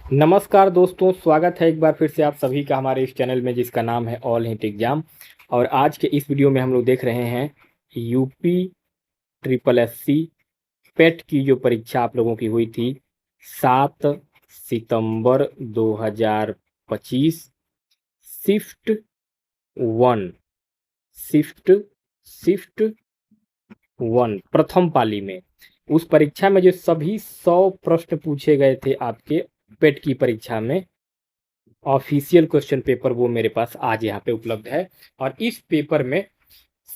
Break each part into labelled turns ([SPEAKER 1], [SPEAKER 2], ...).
[SPEAKER 1] नमस्कार दोस्तों, स्वागत है एक बार फिर से आप सभी का हमारे इस चैनल में जिसका नाम है ऑल हिट एग्जाम। और आज के इस वीडियो में हम लोग देख रहे हैं यूपी ट्रिपल एससी पेट की जो परीक्षा आप लोगों की हुई थी 7 सितंबर 2025। Shift one shift shift one प्रथम पाली में उस परीक्षा में जो सभी 100 प्रश्न पूछे गए थे आपके पेट की परीक्षा में, ऑफिशियल क्वेश्चन पेपर वो मेरे पास आज यहाँ पे उपलब्ध है। और इस पेपर में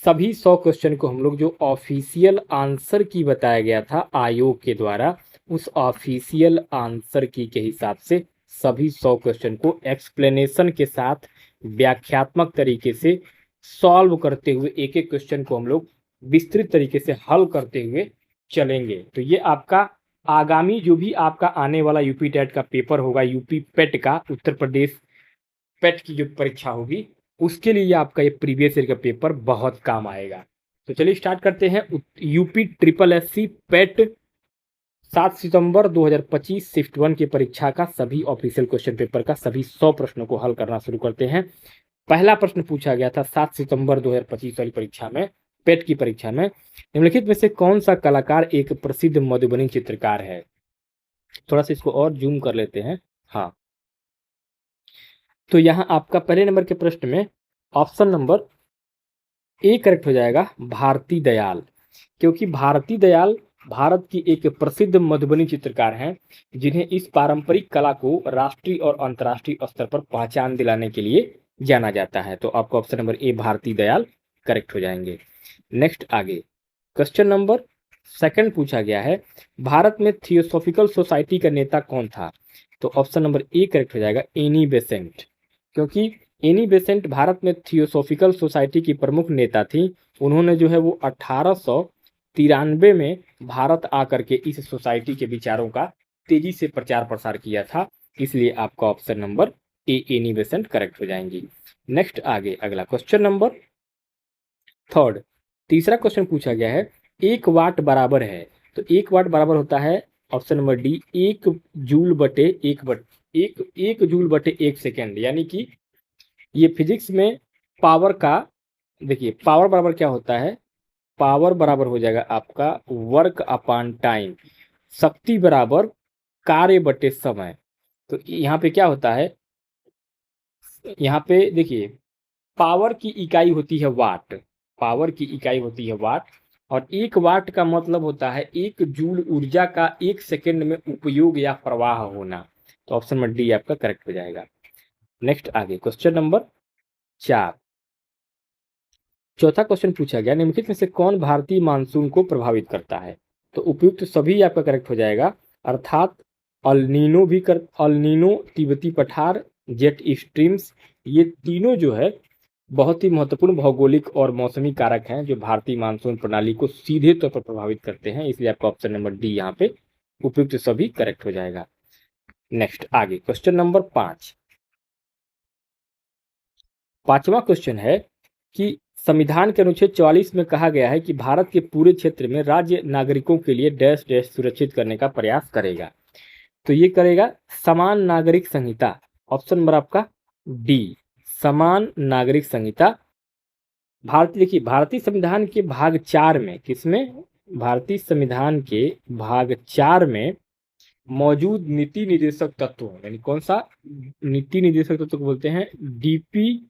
[SPEAKER 1] सभी 100 क्वेश्चन को हम लोग जो ऑफिशियल आंसर की बताया गया था आयोग के द्वारा, उस ऑफिशियल आंसर की के हिसाब से सभी 100 क्वेश्चन को एक्सप्लेनेशन के साथ व्याख्यात्मक तरीके से सॉल्व करते हुए एक एक क्वेश्चन को हम लोग विस्तृत तरीके से हल करते हुए चलेंगे। तो ये आपका आगामी जो भी आपका आने वाला यूपी टेट का पेपर होगा, यूपी पेट का, उत्तर प्रदेश पेट की जो परीक्षा होगी, उसके लिए आपका ये प्रीवियस ईयर का पेपर बहुत काम आएगा। तो चलिए स्टार्ट करते हैं। यूपी ट्रिपल एससी पेट 7 सितंबर 2025 शिफ्ट 1 की परीक्षा का सभी ऑफिशियल क्वेश्चन पेपर का सभी 100 प्रश्नों को हल करना शुरू करते हैं। पहला प्रश्न पूछा गया था 7 सितंबर 2025 वाली परीक्षा में, पेट की परीक्षा में, निम्नलिखित में से कौन सा कलाकार एक प्रसिद्ध मधुबनी चित्रकार है। थोड़ा सा इसको और जूम कर लेते हैं। हाँ, तो यहाँ आपका पहले नंबर के प्रश्न में ऑप्शन नंबर ए करेक्ट हो जाएगा, भारती दयाल। क्योंकि भारती दयाल भारत की एक प्रसिद्ध मधुबनी चित्रकार हैं, जिन्हें इस पारंपरिक कला को राष्ट्रीय और अंतर्राष्ट्रीय स्तर पर पहचान दिलाने के लिए जाना जाता है। तो आपका option number A Bharti Dayal correct हो जाएंगे। नेक्स्ट आगे क्वेश्चन नंबर सेकंड पूछा गया है, भारत में थियोसॉफिकल सोसाइटी का नेता कौन था। तो ऑप्शन नंबर ए करेक्ट हो जाएगा, एनी बेसेंट। क्योंकि एनी बेसेंट भारत में थियोसॉफिकल सोसाइटी की प्रमुख नेता थी। उन्होंने जो है वो 1893 में भारत आकर के इस सोसाइटी के विचारों का तेजी से प्रचार प्रसार किया था। इसलिए आपका ऑप्शन नंबर ए एनी बेसेंट करेक्ट हो जाएंगी। नेक्स्ट आगे अगला क्वेश्चन नंबर थर्ड, तीसरा क्वेश्चन पूछा गया है, 1 वाट बराबर है। तो 1 वाट बराबर होता है ऑप्शन नंबर डी, 1 जूल बटे 1 जूल बटे 1 सेकेंड। यानी कि ये फिजिक्स में पावर का, देखिए पावर बराबर क्या होता है, पावर बराबर हो जाएगा आपका वर्क अपॉन टाइम, शक्ति बराबर कार्य बटे समय। तो यहाँ पे क्या होता है, यहाँ पे देखिए पावर की इकाई होती है वाट, पावर की इकाई होती है वाट, और 1 वाट का मतलब होता है 1 जूल ऊर्जा का 1 सेकेंड में उपयोग या प्रवाह होना। तो ऑप्शन नंबर डी आपका करेक्ट हो जाएगा। नेक्स्ट आगे क्वेश्चन नंबर 4, चौथा क्वेश्चन पूछा गया, निम्नलिखित में से कौन भारतीय मानसून को प्रभावित करता है। तो उपयुक्त सभी आपका करेक्ट हो जाएगा, अर्थात अल्नीनो, तिब्बती पठार, जेट स्ट्रीम्स, ये तीनों जो है बहुत ही महत्वपूर्ण भौगोलिक और मौसमी कारक हैं जो भारतीय मानसून प्रणाली को सीधे तौर पर प्रभावित करते हैं। इसलिए आपका ऑप्शन नंबर डी यहाँ पे उपयुक्त सभी करेक्ट हो जाएगा। नेक्स्ट आगे क्वेश्चन नंबर 5, पांचवा क्वेश्चन है कि संविधान के अनुच्छेद 44 में कहा गया है कि भारत के पूरे क्षेत्र में राज्य नागरिकों के लिए डैश डैश सुरक्षित करने का प्रयास करेगा। तो ये करेगा समान नागरिक संहिता। ऑप्शन नंबर आपका डी, समान नागरिक संहिता। देखिए भारतीय संविधान के भाग 4 में, किसमें, भारतीय संविधान के भाग 4 में मौजूद नीति निर्देशक तत्व, यानी कौन सा नीति निर्देशक तत्व को बोलते हैं, डीपीएसपी,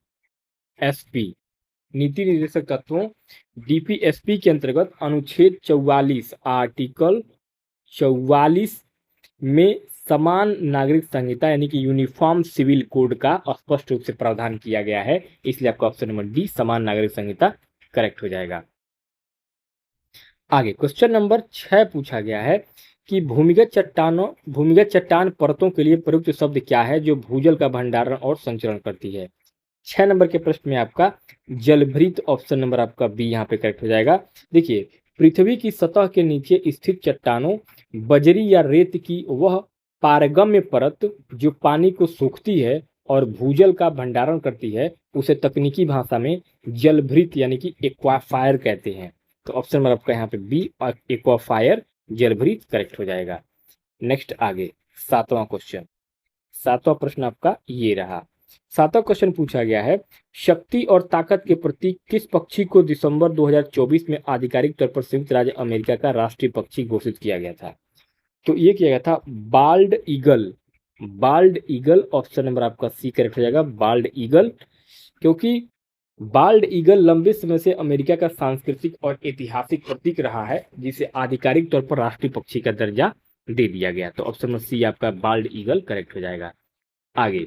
[SPEAKER 1] नीति निर्देशक तत्वों डीपीएसपी के अंतर्गत अनुच्छेद 44 आर्टिकल 44 में समान नागरिक संहिता यानी कि यूनिफॉर्म सिविल कोड का स्पष्ट रूप से प्रावधान किया गया है। इसलिए आपका ऑप्शन नंबर डी, समान नागरिक संहिता करेक्ट हो जाएगा। आगे क्वेश्चन नंबर 6 पूछा गया है कि भूमिगत चट्टान परतों के लिए प्रयुक्त शब्द क्या है जो भूजल का भंडारण और संचरण करती है। 6 नंबर के प्रश्न में आपका जलभृत, ऑप्शन नंबर आपका बी यहाँ पे करेक्ट हो जाएगा। देखिए पृथ्वी की सतह के नीचे स्थित चट्टानों, बजरी या रेत की वह पारगम्य परत जो पानी को सोखती है और भूजल का भंडारण करती है, उसे तकनीकी भाषा में जलभृत यानी कि एक्वाफायर कहते हैं। तो ऑप्शन नंबर आपका यहाँ पे बी, एक्वाफायर, जलभृत करेक्ट हो जाएगा। नेक्स्ट आगे 7वां क्वेश्चन, सातवां प्रश्न आपका ये रहा। सातवां क्वेश्चन पूछा गया है, शक्ति और ताकत के प्रतीक किस पक्षी को दिसंबर 2024 में आधिकारिक तौर पर संयुक्त राज्य अमेरिका का राष्ट्रीय पक्षी घोषित किया गया था? तो ये किया गया था bald eagle. Bald eagle option number आपका सी करेक्ट हो जाएगा, बाल्ड ईगल। क्योंकि बाल्ड ईगल लंबे समय से अमेरिका का सांस्कृतिक और ऐतिहासिक प्रतीक रहा है, जिसे आधिकारिक तौर पर राष्ट्रीय पक्षी का दर्जा दे दिया गया। तो ऑप्शन नंबर सी आपका बाल्ड ईगल करेक्ट हो जाएगा। आगे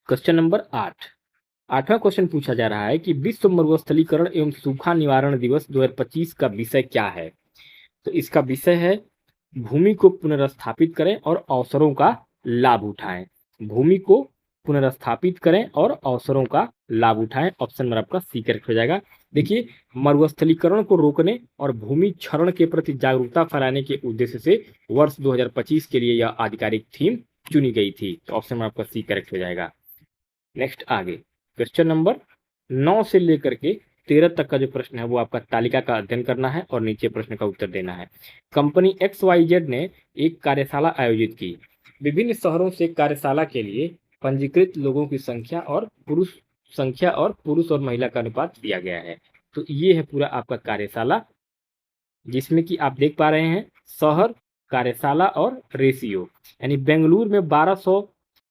[SPEAKER 1] क्वेश्चन नंबर 8। आठवां क्वेश्चन पूछा जा रहा है कि विश्व मरुस्थलीकरण एवं सूखा निवारण दिवस 2025 का विषय क्या है? तो इसका विषय है भूमि को पुनर्स्थापित करें और अवसरों का लाभ उठाएं। भूमि को पुनर्स्थापित करें और अवसरों का लाभ उठाएं। ऑप्शन नंबर आपका सी करेक्ट हो जाएगा। देखिए, मरुस्थलीकरण को रोकने और भूमि क्षरण के प्रति जागरूकता फैलाने के उद्देश्य से वर्ष 2025 के लिए यह आधिकारिक थीम चुनी गई थी। तो ऑप्शन नंबर आपका सी करेक्ट हो जाएगा। नेक्स्ट आगे क्वेश्चन नंबर 9 से लेकर के 13 तक का जो प्रश्न है वो आपका तालिका का अध्ययन करना है और नीचे प्रश्न का उत्तर देना है। कंपनी XYZ ने एक कार्यशाला आयोजित की। विभिन्न शहरों से कार्यशाला के लिए पंजीकृत लोगों की संख्या और पुरुष और महिला का अनुपात दिया गया है। तो ये है पूरा आपका कार्यशाला, जिसमें कि आप देख पा रहे हैं शहर, कार्यशाला और रेशियो। यानी बेंगलुरु में 1200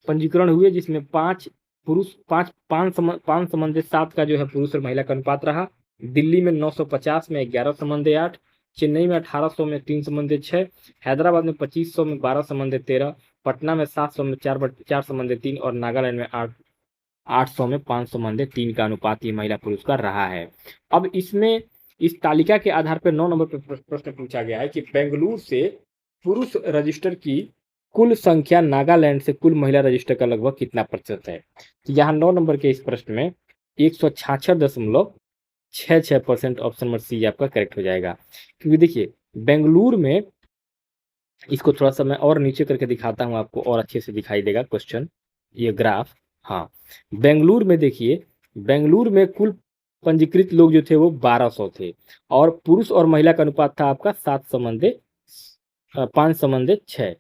[SPEAKER 1] पंजीकरण हुए, जिसमें 5 पुरुष 5 संबंधित 7 का जो है पुरुष और महिला का अनुपात रहा। दिल्ली में 950 में 11 संबंधित 8, चेन्नई में 1800 में 3 संबंधित 6, हैदराबाद में 2500 में 12 संबंधित 13, पटना में 700 में 4 संबंधित 3 और नागालैंड में 800 में 5 संबंधित 3 का अनुपात ये महिला पुरुष का रहा है। अब इसमें इस तालिका के आधार पर 9 नंबर पर प्रश्न पूछा गया है कि बेंगलुरु से पुरुष रजिस्टर की कुल संख्या नागालैंड से कुल महिला रजिस्टर का लगभग कितना प्रतिशत है? तो यहाँ 9 नंबर के इस प्रश्न में 166.66% ऑप्शन नंबर सी आपका करेक्ट हो जाएगा। क्योंकि देखिए बेंगलुरु में, इसको थोड़ा सा मैं और नीचे करके दिखाता हूँ आपको, और अच्छे से दिखाई देगा क्वेश्चन, ये ग्राफ। हाँ, बेंगलुरु में देखिए, बेंगलुरु में कुल पंजीकृत लोग जो थे वो 1200 थे और पुरुष और महिला का अनुपात था आपका 5 संबंधित 6,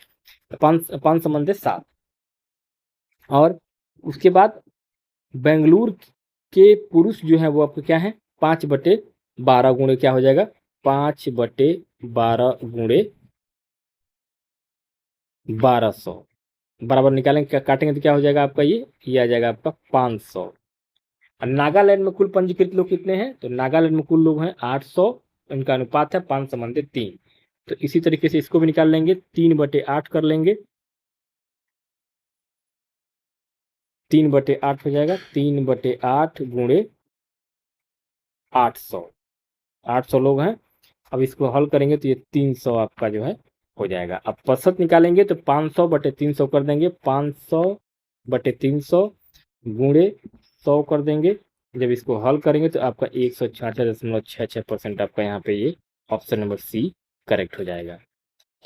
[SPEAKER 1] 5 संबंधित 7। और उसके बाद बेंगलुरु के पुरुष जो है वो आपको क्या है 5/12 गुणे क्या हो जाएगा 5/12 गुणे 1200 बराबर निकालेंगे, काटेंगे तो क्या हो जाएगा आपका ये आ जाएगा आपका 500। नागालैंड में कुल पंजीकृत लोग कितने हैं? तो नागालैंड में कुल लोग हैं 800, इनका अनुपात है 5 संबंधित 3। तो इसी तरीके से इसको भी निकाल लेंगे, 3/8 कर लेंगे, 3/8 हो जाएगा, 3/8 गुणे 800, 800 लोग हैं। अब इसको हल करेंगे तो ये 300 आपका जो है हो जाएगा। अब प्रतिशत निकालेंगे तो 500/300 कर देंगे, 500/300 गुणे 100 कर देंगे। जब इसको हल करेंगे तो आपका 166.66% आपका यहाँ पे ये ऑप्शन नंबर सी करेक्ट हो जाएगा।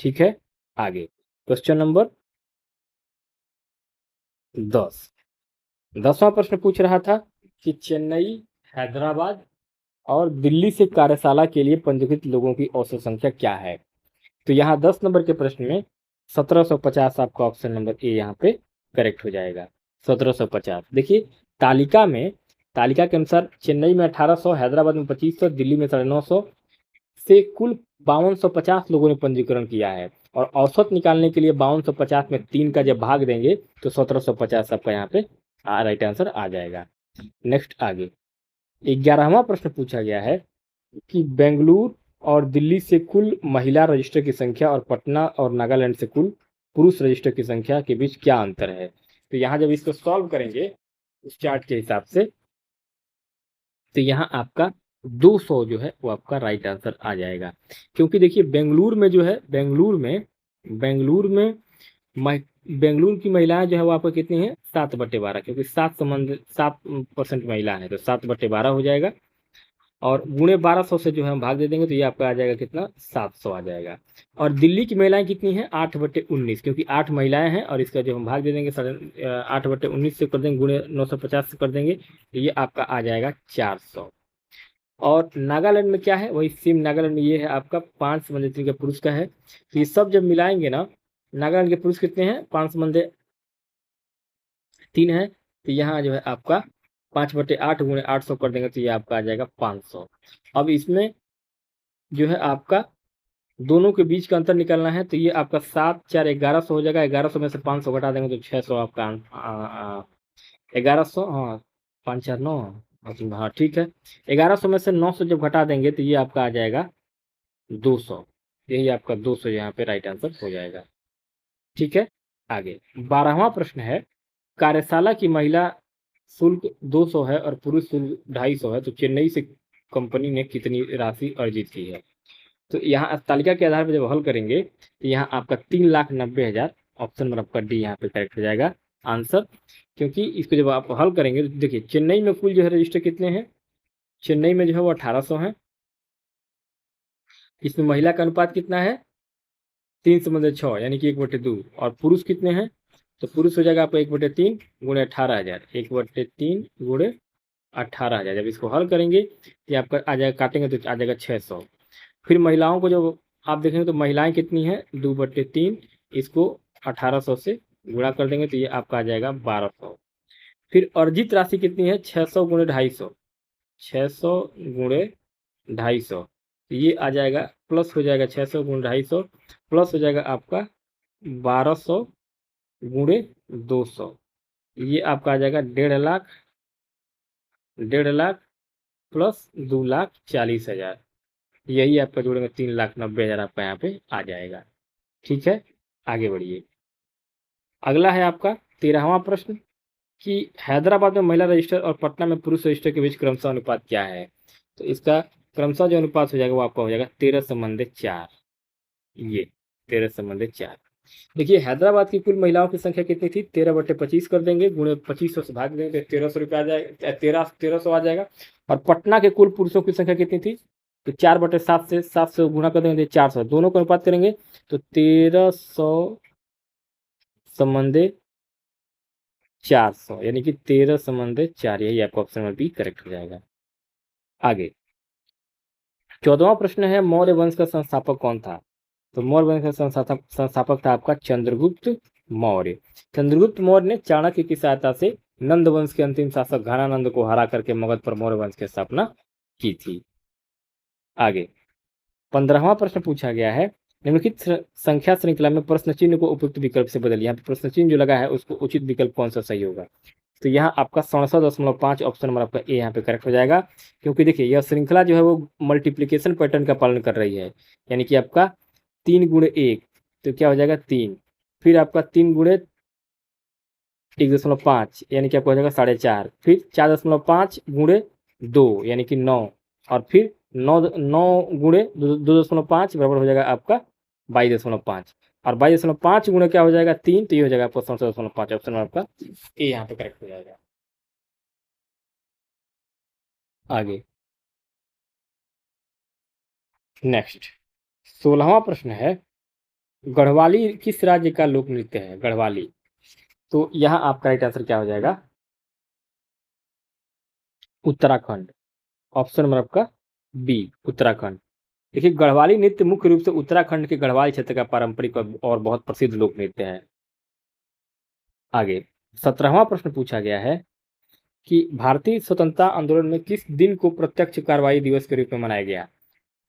[SPEAKER 1] ठीक है, आगे क्वेश्चन नंबर 10वां प्रश्न पूछ रहा था कि चेन्नई, हैदराबाद और दिल्ली से कार्यशाला के लिए पंजीकृत लोगों की औसत संख्या क्या है? तो यहाँ 10 नंबर के प्रश्न में 1750 आपका ऑप्शन नंबर ए यहाँ पे करेक्ट हो जाएगा। 1750। देखिए तालिका के अनुसार चेन्नई में 1800, हैदराबाद में 2500, दिल्ली में 950 से कुल 5250 लोगों ने पंजीकरण किया है। और औसत निकालने के लिए 5250 में 3 का जब भाग देंगे तो 1750 आपका यहाँ पे राइट आंसर आ जाएगा। नेक्स्ट आगे 11वां प्रश्न पूछा गया है कि बेंगलुरु और दिल्ली से कुल महिला रजिस्टर की संख्या और पटना और नागालैंड से कुल पुरुष रजिस्टर की संख्या के बीच क्या अंतर है? तो यहाँ जब इसको सॉल्व करेंगे उस चार्ट के हिसाब से तो यहाँ आपका 200 जो है वो आपका राइट आंसर आ जाएगा। क्योंकि देखिए बेंगलुरु में जो है बेंगलुरु की महिलाएं जो है वो आपका कितनी है 7/12, क्योंकि 7% महिला है तो 7/12 हो जाएगा। और गुणे 1200 से जो है हम भाग दे देंगे तो ये आपका आ जाएगा कितना 700 आ जाएगा। और दिल्ली की महिलाएं कितनी हैं 8/19, क्योंकि 8 महिलाएं हैं और इसका जो हम भाग दे देंगे 8/19 से कर देंगे, गुणे 950 से कर देंगे तो ये आपका आ जाएगा 400। और नागालैंड में क्या है वही सेम, नागालैंड में ये है आपका 5 संबंधित का पुरुष का है। तो ये सब जब मिलाएंगे ना, नागालैंड के पुरुष कितने हैं 5 संबंधित 3 है, तो यहाँ जो है आपका 5/8 गुणे 800 कर देंगे तो ये आपका आ जाएगा 500। अब इसमें जो है आपका दोनों के बीच का अंतर निकालना है, तो ये आपका 7 4 1100 हो जाएगा। 1100 में से 500 घटा देंगे तो 600 आपका 1100, हाँ 5 4 9, हाँ ठीक है। 1100 में से 900 जब घटा देंगे तो ये आपका आ जाएगा 200। यही आपका 200 यहाँ पे राइट आंसर हो जाएगा। ठीक है, आगे 12वां प्रश्न है, कार्यशाला की महिला शुल्क 200 है और पुरुष शुल्क 250 है, तो चेन्नई से कंपनी ने कितनी राशि अर्जित की है? तो यहाँ तालिका के आधार पर जब हल करेंगे तो यहाँ आपका 3,90,000, ऑप्शन नंबर आपका डी यहाँ पे करेक्ट हो जाएगा आंसर। क्योंकि इसको जब आप हल करेंगे तो देखिए चेन्नई में कुल जो है रजिस्टर कितने हैं, चेन्नई में जो है वो 1800 है। इसमें महिला का अनुपात कितना है, 3/6 यानी कि 1/2। और पुरुष कितने हैं, तो पुरुष हो जाएगा आपका 1/3 गुणे 18,000, 1/3 गुणे 18,000। जब इसको हल करेंगे तो आपका आ जाएगा, काटेंगे तो आ जाएगा 600। फिर महिलाओं को जब आप देखेंगे तो महिलाएं कितनी हैं, 2/3, इसको 1800 से गुणा कर देंगे तो ये आपका आ जाएगा 1200। फिर अर्जित राशि कितनी है, 600 गुणे 250, 600 गुणे 250, तो ये आ जाएगा प्लस हो जाएगा 600 गुणे 250 प्लस हो जाएगा आपका 1200 गुणे 200, ये आपका आ जाएगा 1.5 लाख, 1.5 लाख प्लस 2,40,000, यही आपका जोड़ेंगे 3,90,000 आपका यहाँ पे आ जाएगा। ठीक है, आगे बढ़िए। अगला है आपका 13वां प्रश्न कि हैदराबाद में महिला रजिस्टर और पटना में पुरुष रजिस्टर के बीच क्रमशः अनुपात क्या है? तो इसका क्रमशः जो अनुपात हो जाएगा वो आपका हो जाएगा 13:4। ये 13:4। देखिए हैदराबाद की कुल महिलाओं की संख्या कितनी थी, 13/25 कर देंगे, गुणे 2500 से भाग देंगे तो 1300 रुपये आ जाएगा, 1300 आ जाएगा। और पटना के कुल पुरुषों की संख्या कितनी थी, तो 4/7 से 700 गुणा कर देंगे तो 400, दोनों का अनुपात करेंगे तो 1300/400 यानी कि 13/4, यही आपका ऑप्शन नंबर बी करेक्ट हो जाएगा। आगे 14वां प्रश्न है, मौर्य वंश का संस्थापक कौन था? तो मौर्य वंश का संस्थापक था आपका चंद्रगुप्त मौर्य। चंद्रगुप्त मौर्य ने चाणक्य की सहायता से नंद वंश के अंतिम शासक घनानंद को हरा करके मगध पर मौर्य वंश की स्थापना की थी। आगे 15वां प्रश्न पूछा गया है, निम्नलिखित संख्या श्रृंखला में प्रश्न चिन्ह को उपयुक्त विकल्प से बदलिए। यहाँ पे प्रश्न चिन्ह जो लगा है उसको उचित विकल्प कौन सा सही होगा? तो यहाँ आपका 67.5, ऑप्शन नंबर आपका ए यहाँ पे करेक्ट हो जाएगा। क्योंकि देखिए यह श्रृंखला जो है वो मल्टीप्लीकेशन पैटर्न का पालन कर रही है, यानी कि आपका 3 गुणे 1 तो क्या हो जाएगा 3, फिर आपका 3 गुणे 1.5 यानी कि आपका हो जाएगा 4.5, फिर 4.5 गुणे 2 यानी कि 9, और फिर 9 गुणे 2.5 बराबर हो जाएगा आपका 22.5, और 22.5 गुणे क्या हो जाएगा 3, तो ये हो जाएगा आपका 67.5, ऑप्शन आपका ए यहाँ पे करेक्ट हो जाएगा। आगे नेक्स्ट 16वां प्रश्न है, गढ़वाली किस राज्य का लोक नृत्य है? गढ़वाली, तो यहाँ आपका राइट आंसर क्या हो जाएगा, उत्तराखंड, ऑप्शन नंबर आपका बी उत्तराखंड। देखिए गढ़वाली नृत्य मुख्य रूप से उत्तराखंड के गढ़वाल क्षेत्र का पारंपरिक और बहुत प्रसिद्ध लोक नृत्य है। आगे 17वां प्रश्न पूछा गया है कि भारतीय स्वतंत्रता आंदोलन में किस दिन को प्रत्यक्ष कार्रवाई दिवस के रूप में मनाया गया?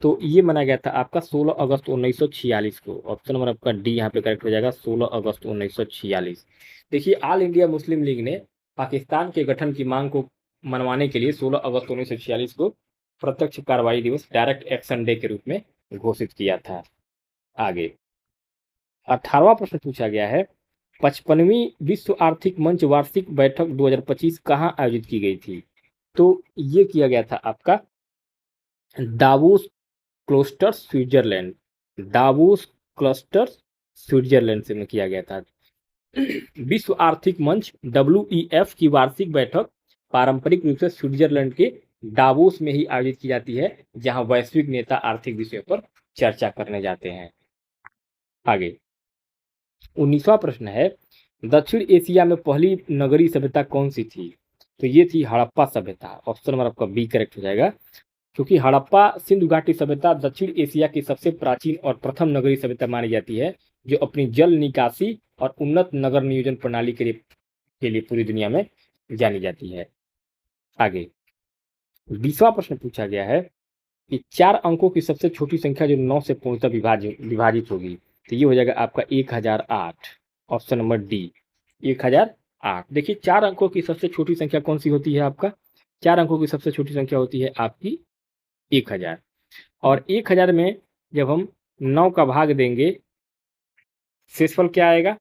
[SPEAKER 1] तो ये मनाया गया था आपका 16 अगस्त 1946 को, ऑप्शन नंबर आपका डी यहाँ पे करेक्ट हो जाएगा, 16 अगस्त 1946। देखिए ऑल इंडिया मुस्लिम लीग ने पाकिस्तान के गठन की मांग को मनवाने के लिए 16 अगस्त 1946 को प्रत्यक्ष कार्रवाई दिवस, डायरेक्ट एक्शन डे के रूप में घोषित किया था। आगे 18वां प्रश्न पूछा गया है, 55वीं विश्व आर्थिक मंच वार्षिक बैठक 2025 कहाँ आयोजित की गई थी? तो ये किया गया था आपका Davos cluster Switzerland, Davos cluster Switzerland से में किया गया था। विश्व आर्थिक मंच WEF की वार्षिक बैठक पारंपरिक रूप से स्विट्जरलैंड के डावोस में ही आयोजित की जाती है, जहां वैश्विक नेता आर्थिक विषयों पर चर्चा करने जाते हैं। आगे 19वां प्रश्न है, दक्षिण एशिया में पहली नगरीय सभ्यता कौन सी थी? तो ये थी हड़प्पा सभ्यता, ऑप्शन नंबर आपका बी करेक्ट हो जाएगा। क्योंकि हड़प्पा सिंधु घाटी सभ्यता दक्षिण एशिया की सबसे प्राचीन और प्रथम नगरीय सभ्यता मानी जाती है, जो अपनी जल निकासी और उन्नत नगर नियोजन प्रणाली के लिए के लिए पूरी दुनिया में जानी जाती है। आगे 20वां प्रश्न पूछा गया है कि 4 अंकों की सबसे छोटी संख्या जो 9 से पूर्णतः विभाजित होगी, तो ये हो जाएगा आपका 1008। Option number D 1008। देखिए 4 अंकों की सबसे छोटी संख्या कौन सी होती है आपका? 4 अंकों की सबसे छोटी संख्या होती है आपकी 1000। और 1000 में जब हम 9 का भाग देंगे, शेषफल क्या आएगा?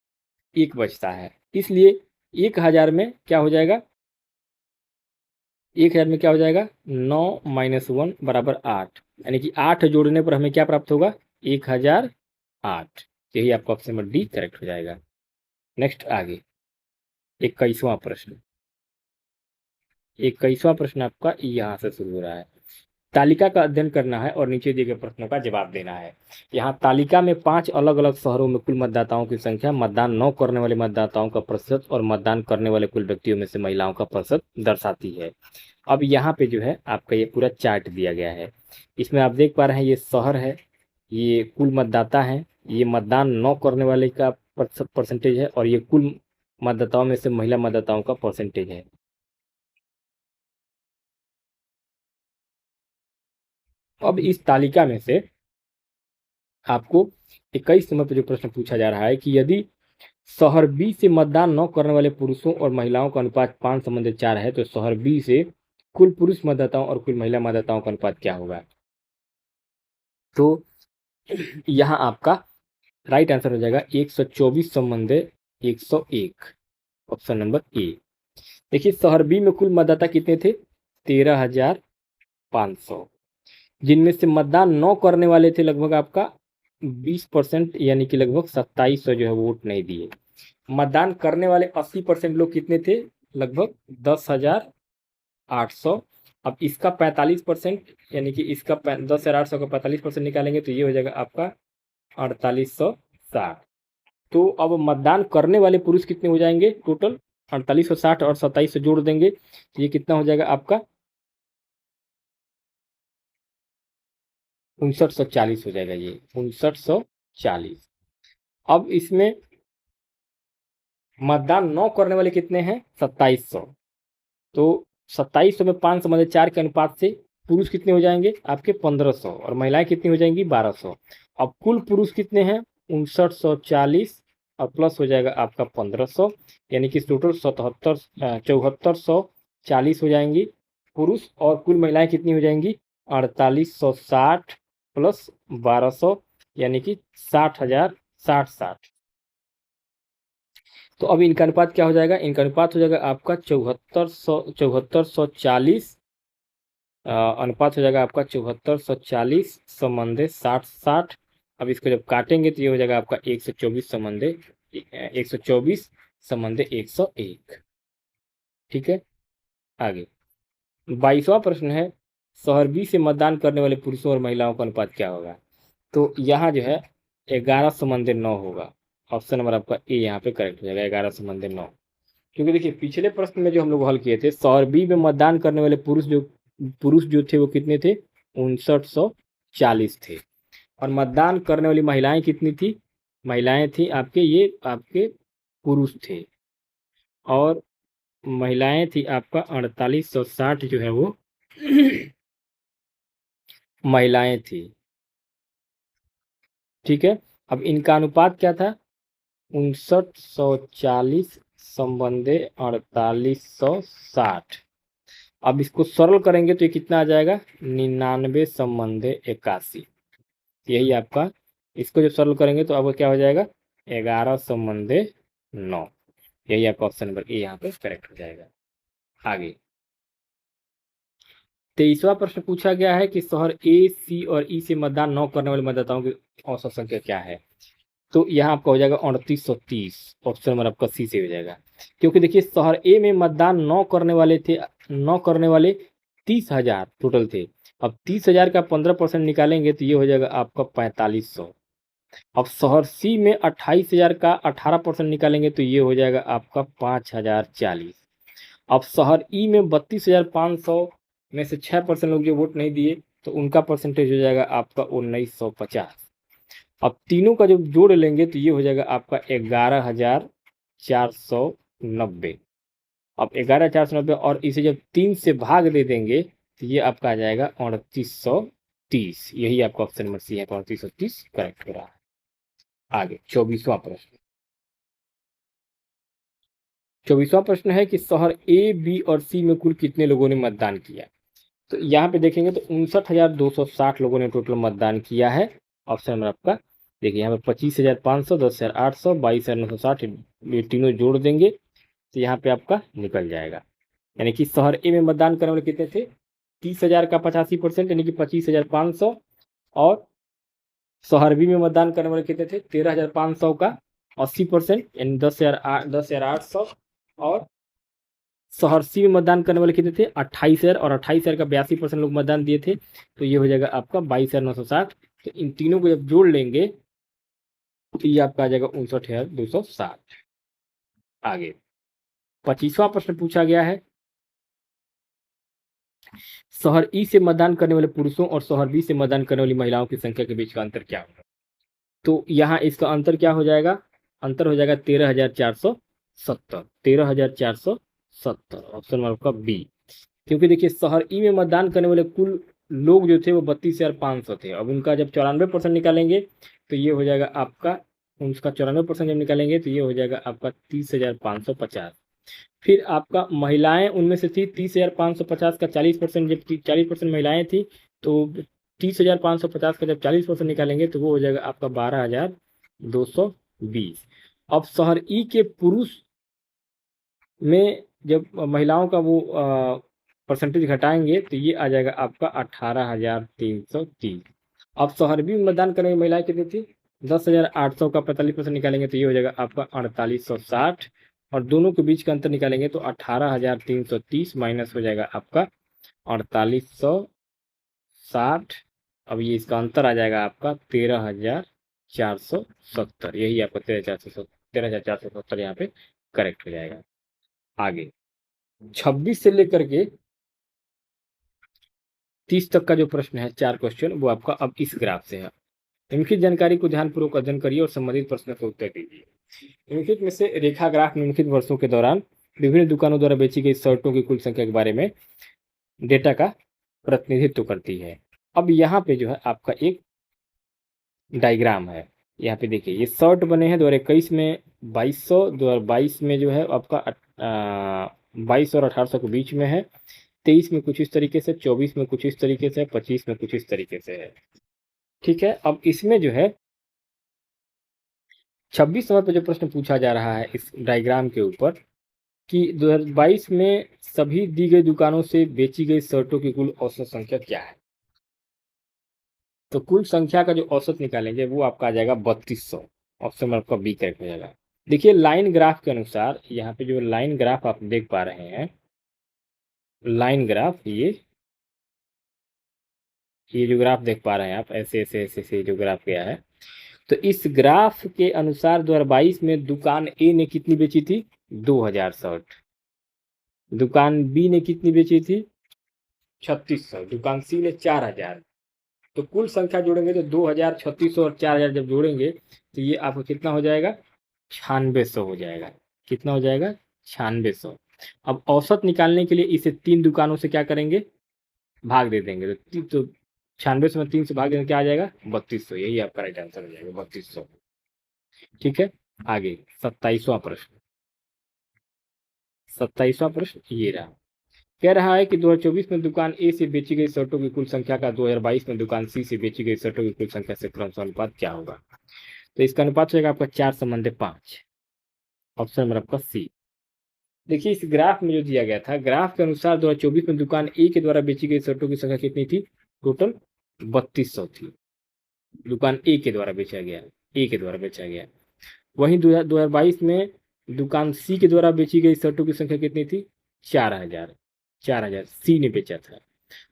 [SPEAKER 1] 1 बचता है। इसलिए 1000 में क्या हो जाएगा? 1000 में क्या हो जाएगा? 9 - 1 = 8, यानी कि 8 जोड़ने पर हमें क्या प्राप्त होगा? 1008। यही आपका ऑप्शन नंबर डी करेक्ट हो जाएगा। नेक्स्ट आगे 21वां प्रश्न। 21वां प्रश्न आपका यहाँ से शुरू हो रहा है। तालिका का अध्ययन करना है और नीचे दिए गए प्रश्नों का जवाब देना है। यहाँ तालिका में 5 अलग अलग शहरों में कुल मतदाताओं की संख्या, मतदान न करने वाले मतदाताओं का प्रतिशत और मतदान करने वाले कुल व्यक्तियों में से महिलाओं का प्रतिशत दर्शाती है। अब यहाँ पे जो है आपका ये पूरा चार्ट दिया गया है। इसमें आप देख पा रहे हैं ये शहर है, ये कुल मतदाता हैं, ये मतदान न करने वाले का परसेंटेज है और ये कुल मतदाताओं में से महिला मतदाताओं का परसेंटेज है। अब इस तालिका में से आपको 21 नंबर पर जो प्रश्न पूछा जा रहा है कि यदि शहर बी से मतदान न करने वाले पुरुषों और महिलाओं का अनुपात 5:4 है, तो शहर बी से कुल पुरुष मतदाताओं और कुल महिला मतदाताओं का अनुपात क्या होगा? तो यहाँ आपका राइट आंसर हो जाएगा 124 संबंधे 101, ऑप्शन नंबर ए। देखिए शहर बी में कुल मतदाता कितने थे? 13,500, जिनमें से मतदान न करने वाले थे लगभग आपका 20%, यानी कि लगभग 2700 जो है वोट नहीं दिए। मतदान करने वाले 80% लोग कितने थे? लगभग 10,800। अब इसका 45%, यानी कि इसका 10,800 का 45% निकालेंगे तो ये हो जाएगा आपका 4860। तो अब मतदान करने वाले पुरुष कितने हो जाएंगे? टोटल 4860 और 2700 जोड़ देंगे तो ये कितना हो जाएगा आपका? 5940 हो जाएगा, ये 5940। अब इसमें मतदान न करने वाले कितने हैं? 2700। तो 2700 में 5:4 के अनुपात से पुरुष कितने हो जाएंगे? आपके 1500 और महिलाएं कितनी हो जाएंगी? 1200। अब कुल पुरुष कितने हैं? 5940 और प्लस हो जाएगा आपका 1500, यानी कि टोटल 7440 हो जाएंगी पुरुष, और कुल महिलाएं कितनी हो जाएंगी? 4860 प्लस 1200, यानी कि 60,060। तो अब इनका अनुपात क्या हो जाएगा? इनका अनुपात हो जाएगा आपका 7440 अनुपात हो जाएगा आपका 7440 संबंधे 60-60। अब इसको जब काटेंगे तो ये हो जाएगा आपका 124 संबंधे 101। ठीक है। आगे 22वां प्रश्न है, शहर बी से मतदान करने वाले पुरुषों और महिलाओं का अनुपात क्या होगा? तो यहाँ जो है 11:9 होगा। ऑप्शन नंबर आपका ए यहाँ पे करेक्ट हो जाएगा, 11:9। क्योंकि देखिए पिछले प्रश्न में जो हम लोग हल किए थे, शहर बी में मतदान करने वाले पुरुष जो थे वो कितने थे? 5940 थे। और मतदान करने वाली महिलाएं कितनी थी? महिलाएं थी आपके, ये आपके पुरुष थे, और महिलाएं थी आपका 4860 जो है वो महिलाएं थी। ठीक है। अब इनका अनुपात क्या था? 5940 संबंधे 4860। अब इसको सरल करेंगे तो ये कितना आ जाएगा? 99 संबंधे 81। यही आपका, इसको जब सरल करेंगे तो अब क्या हो जाएगा? 11 संबंधे 9। यही आपका ऑप्शन नंबर ए यहाँ पे करेक्ट हो जाएगा। आगे 23वां प्रश्न पूछा गया है कि शहर ए, सी और ई से मतदान न करने वाले मतदाताओं की औसत संख्या क्या है? तो यहाँ आपका हो जाएगा 2930। ऑप्शन नंबर आपका सी से हो जाएगा, क्योंकि देखिए शहर ए में मतदान न करने वाले 30,000 टोटल थे। अब 30,000 का 15% निकालेंगे तो ये हो जाएगा आपका 4500। अब शहर सी में 28,000 का 18% निकालेंगे तो ये हो जाएगा आपका 5040। अब शहर ई में 32,500 में से 6% लोग जो वोट नहीं दिए तो उनका परसेंटेज हो जाएगा आपका 1950। अब तीनों का जब जोड़ लेंगे तो ये हो जाएगा आपका 11,490। अब 11,490 और इसे जब 3 से भाग दे देंगे तो ये आपका आ जाएगा 3830। यही आपका ऑप्शन नंबर सी है, 3830 करेक्ट हो रहा है। आगे 24वां प्रश्न। 24वां प्रश्न है कि शहर ए, बी और सी में कुल कितने लोगों ने मतदान किया। तो यहाँ पे देखेंगे तो 59,260 लोगों ने टोटल मतदान किया है। ऑप्शन नंबर आपका देखिए यहाँ पे 25,500, 10,800, 22,960, ये तीनों जोड़ देंगे तो यहाँ पे आपका निकल जाएगा। यानी कि शहर ए में मतदान करने वाले कितने थे, 30,000 का 85% यानी कि 25,500, और शहर बी में मतदान करने वाले कितने थे, 13,500 का 80% यानी 10,800, और शहर सी में मतदान करने वाले कितने थे, 28,000, और 28,000 का 82% लोग मतदान दिए थे, तो ये हो जाएगा आपका 22,960। तो इन तीनों को जब जोड़ लेंगे तो ये आपका आ जाएगा 59,260। आगे 25वां प्रश्न पूछा गया है, शहर ई से मतदान करने वाले पुरुषों और शहर बी से मतदान करने वाली महिलाओं की संख्या के बीच का अंतर क्या होगा। तो यहाँ इसका अंतर क्या हो जाएगा, अंतर हो जाएगा 13,470, 13,470 ऑप्शन आपका बी। क्योंकि देखिए शहर ई में मतदान करने वाले कुल लोग जो थे वो 32,500 थे। अब उनका जब 94% निकालेंगे तो ये हो जाएगा आपका, उसका 94% जब निकालेंगे तो ये हो जाएगा आपका 30,550। फिर आपका महिलाएं उनमें से थी 30,550 का 40%, जब 40% महिलाएं थी तो 30,550 का जब 40% निकालेंगे तो वो हो जाएगा आपका 12,220। अब शहर ई के पुरुष में जब महिलाओं का वो परसेंटेज घटाएंगे तो ये आ जाएगा आपका 18,330। अब शहर बी में मतदान करने वाली महिलाएं कितनी थी, 10,800 का 45% निकालेंगे तो ये हो जाएगा आपका 4,860, और दोनों के बीच का अंतर निकालेंगे तो 18,330 माइनस हो जाएगा आपका 4,860। अब ये इसका अंतर आ जाएगा आपका 13,470। यही आपका 13,470 यहाँ पे करेक्ट हो जाएगा। आगे 26 से लेकर के 30 तक का जो प्रश्न है, 4 क्वेश्चन, वो आपका अब इस ग्राफ से है। निम्नलिखित जानकारी को ध्यानपूर्वक अध्ययन करिए और संबंधित प्रश्न का उत्तर दीजिए। निम्नलिखित में से रेखा ग्राफ निम्नलिखित वर्षों के दौरान विभिन्न दुकानों द्वारा बेची गई शर्टों की कुल संख्या के बारे में डेटा का प्रतिनिधित्व करती है। अब यहाँ पे जो है आपका एक डायग्राम है, यहाँ पे देखिए ये शर्ट बने हैं 2021 में 2200, 2022 में जो है आपका 22 और 1800 के बीच में है, 23 में कुछ इस तरीके से, 24 में कुछ इस तरीके से, 25 में कुछ इस तरीके से है। ठीक है, अब इसमें जो है 26 नंबर पर जो प्रश्न पूछा जा रहा है इस डायग्राम के ऊपर कि 2022 में सभी दी गई दुकानों से बेची गई शर्टों की कुल औसत संख्या क्या है। तो कुल संख्या का जो औसत निकालेंगे वो आपका आ जाएगा 3200। ऑप्शन आपका बी करेक्ट हो जाएगा। देखिए लाइन ग्राफ के अनुसार यहाँ पे जो लाइन ग्राफ आप देख पा रहे हैं, लाइन ग्राफ ये जो ग्राफ देख पा रहे हैं आप, ऐसे ऐसे ऐसे ऐसे जो ग्राफ गया है, तो इस ग्राफ के अनुसार 2022 में दुकान ए ने कितनी बेची थी, 2000 शर्ट। दुकान बी ने कितनी बेची थी, 3600। दुकान सी ने 4000। तो कुल संख्या जोड़ेंगे तो 2000, 3600 और 4000 जब जोड़ेंगे तो ये आपको कितना हो जाएगा, 9600 हो जाएगा। कितना हो जाएगा, 9600। अब औसत निकालने के लिए इसे 3 दुकानों से क्या करेंगे, भाग दे देंगे। तो 9600 में 3 से भाग देंगे क्या आ जाएगा, 3200। यही आपका राइट आंसर हो जाएगा, 3200। ठीक है, आगे 27वां प्रश्न। 27वां प्रश्न ये रहा, कह रहा है कि 2024 में दुकान ए से बेची गई शर्टों की कुल संख्या का 2022 में दुकान सी से बेची गई शर्टों की कुल संख्या से क्रमशः अनुपात क्या होगा। तो इसका अनुपात होगा आपका 4:5। ऑप्शन नंबर आपका सी। देखिए इस ग्राफ में जो दिया गया था, ग्राफ के अनुसार 2024 में दुकान ए के द्वारा बेची गई शर्टों की संख्या कितनी थी, टोटल 3200 थी। दुकान ए के द्वारा बेचा गया, ए के द्वारा बेचा गया। वहीं 2022 में दुकान सी के द्वारा बेची गई शर्टों की संख्या कितनी थी, 4000। 4000 सी ने बेचा था।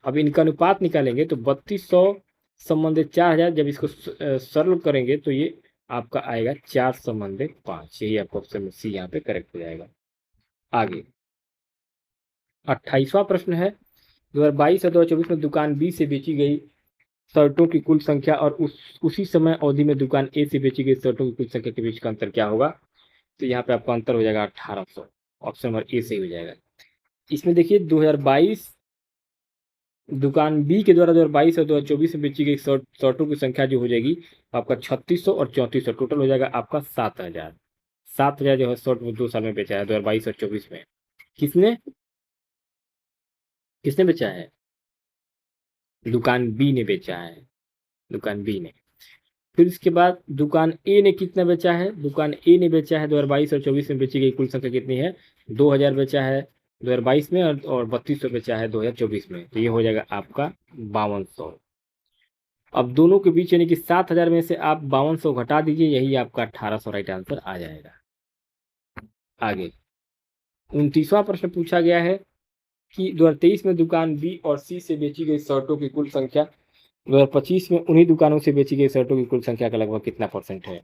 [SPEAKER 1] अब इनका अनुपात निकालेंगे तो 3200 संबंधित 4000, जब इसको सरल करेंगे तो ये आपका आएगा 4:5। यही आपका ऑप्शन सी यहाँ पे करेक्ट हो जाएगा। आगे 28वां प्रश्न है, 2022 और 2024 में दुकान बी से बेची गई शर्टों की कुल संख्या और उसी समय अवधि में दुकान ए से बेची गई शर्टों की कुल संख्या के बीच का अंतर क्या होगा। तो यहाँ पे आपका अंतर हो जाएगा 1800। ऑप्शन नंबर ए सही हो जाएगा। इसमें देखिए 2022 दुकान बी के द्वारा 2022 और 2024 में बेची गई शर्टों की संख्या जो हो जाएगी आपका 3600 और 3400, टोटल हो जाएगा आपका 7000। 7000 जो है शर्ट वो 2 साल में बेचा है 2022 और 24 में। किसने किसने बेचा है? दुकान बी ने बेचा है, दुकान बी ने। फिर इसके बाद दुकान ए ने कितना बेचा है? दुकान ए ने बेचा है 2022 और 24 में बेची गई कुल संख्या कितनी है? 2000 बेचा है 2022 में और 3200 बेचा है 2024 में, तो ये हो जाएगा आपका 5200। अब दोनों के बीच यानी कि 7000 में से आप 5200 घटा दीजिए, यही आपका 1800 राइट आंसर आ जाएगा। आगे 29वां प्रश्न पूछा गया है कि 2023 में दुकान बी और सी से बेची गई शर्टों की कुल संख्या 2025 में उन्हीं दुकानों से बेची गई शर्टों की कुल संख्या का लगभग कितना परसेंट है?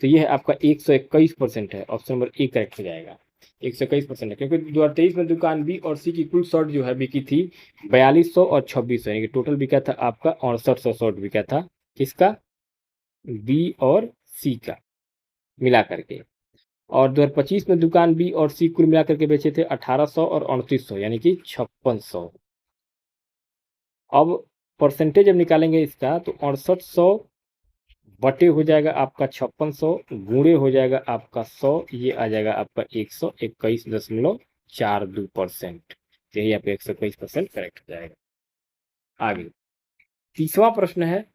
[SPEAKER 1] तो ये है आपका 121% है, ऑप्शन नंबर ए करेक्ट हो जाएगा। 121% है, क्योंकि 2023 में दुकान बी और सी की कुल शर्ट जो है बिकी थी 4200 और 2600, यानी कि टोटल बिका था आपका 6800 शर्ट बिका था। किसका? बी और सी का मिला करके। और 2025 में दुकान बी और सी कुल मिला करके बेचे थे 1800 और 2900, यानी कि 5600। अब परसेंटेज जब निकालेंगे इसका तो 6800 बटे हो जाएगा आपका 5600 गुणे हो जाएगा आपका 100, ये आ जाएगा आपका 121.42%। यही आपका 121% करेक्ट हो जाएगा। आगे 30वां प्रश्न है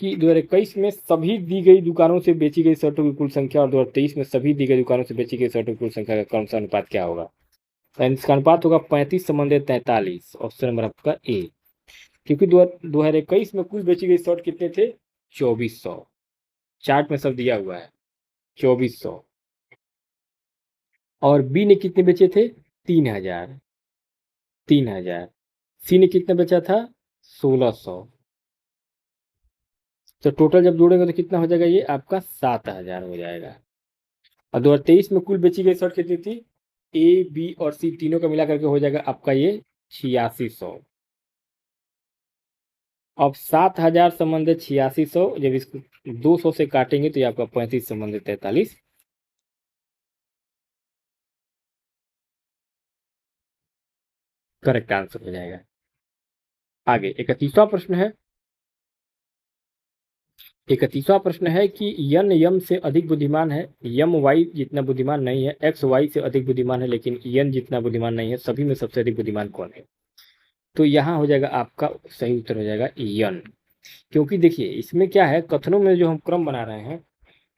[SPEAKER 1] कि 2021 में सभी दी गई दुकानों से बेची गई शर्टों की कुल संख्या और 2023 में सभी दी गई दुकानों से बेची गई शर्टों की कुल संख्या का कौन सा अनुपात क्या होगा? तो इसका अनुपात होगा 35:43, ऑप्शन नंबर आपका ए। क्योंकि 2021 में कुल बेची गई शर्ट कितने थे? 2400, चार्ट में सब दिया हुआ है 2400। और बी ने कितने बेचे थे? 3000। 3000। सी ने कितना बेचा था? 1600। तो टोटल जब जोड़ेंगे तो कितना हो जाएगा? ये आपका 7000 हो जाएगा। और 2023 में कुल बेची गई शर्ट कितनी थी? ए बी और सी तीनों का मिला करके हो जाएगा आपका ये 8600। अब 7000 संबंधित 8600, जब इसको 200 से काटेंगे तो ये आपका 35 संबंधित 43 करेक्ट आंसर हो जाएगा। आगे 31वां प्रश्न है। 31वां प्रश्न है कि यन यम से अधिक बुद्धिमान है, यम वाई जितना बुद्धिमान नहीं है, एक्स वाई से अधिक बुद्धिमान है लेकिन यन जितना बुद्धिमान नहीं है, सभी में सबसे अधिक बुद्धिमान कौन है? तो यहाँ हो जाएगा आपका सही उत्तर हो जाएगा यन। क्योंकि देखिए इसमें क्या है, कथनों में जो हम क्रम बना रहे हैं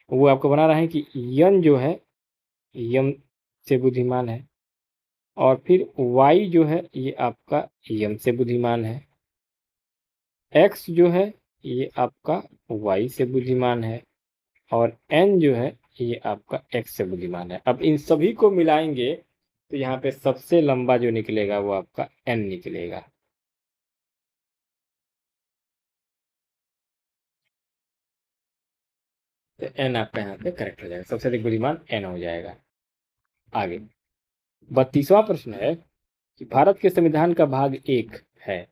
[SPEAKER 1] वो आपको बना रहे हैं कि यन जो है यम से बुद्धिमान है, और फिर वाई जो है ये आपका यम से बुद्धिमान है, एक्स जो है ये आपका वाई से बुद्धिमान है, और एन जो है ये आपका एक्स से बुद्धिमान है। अब इन सभी को मिलाएंगे तो यहाँ पे सबसे लंबा जो निकलेगा वो आपका एन निकलेगा। तो एन आपका यहाँ पे करेक्ट हो जाएगा, सबसे अधिक बुद्धिमान एन हो जाएगा। आगे 32वां प्रश्न है कि भारत के संविधान का भाग 1 है,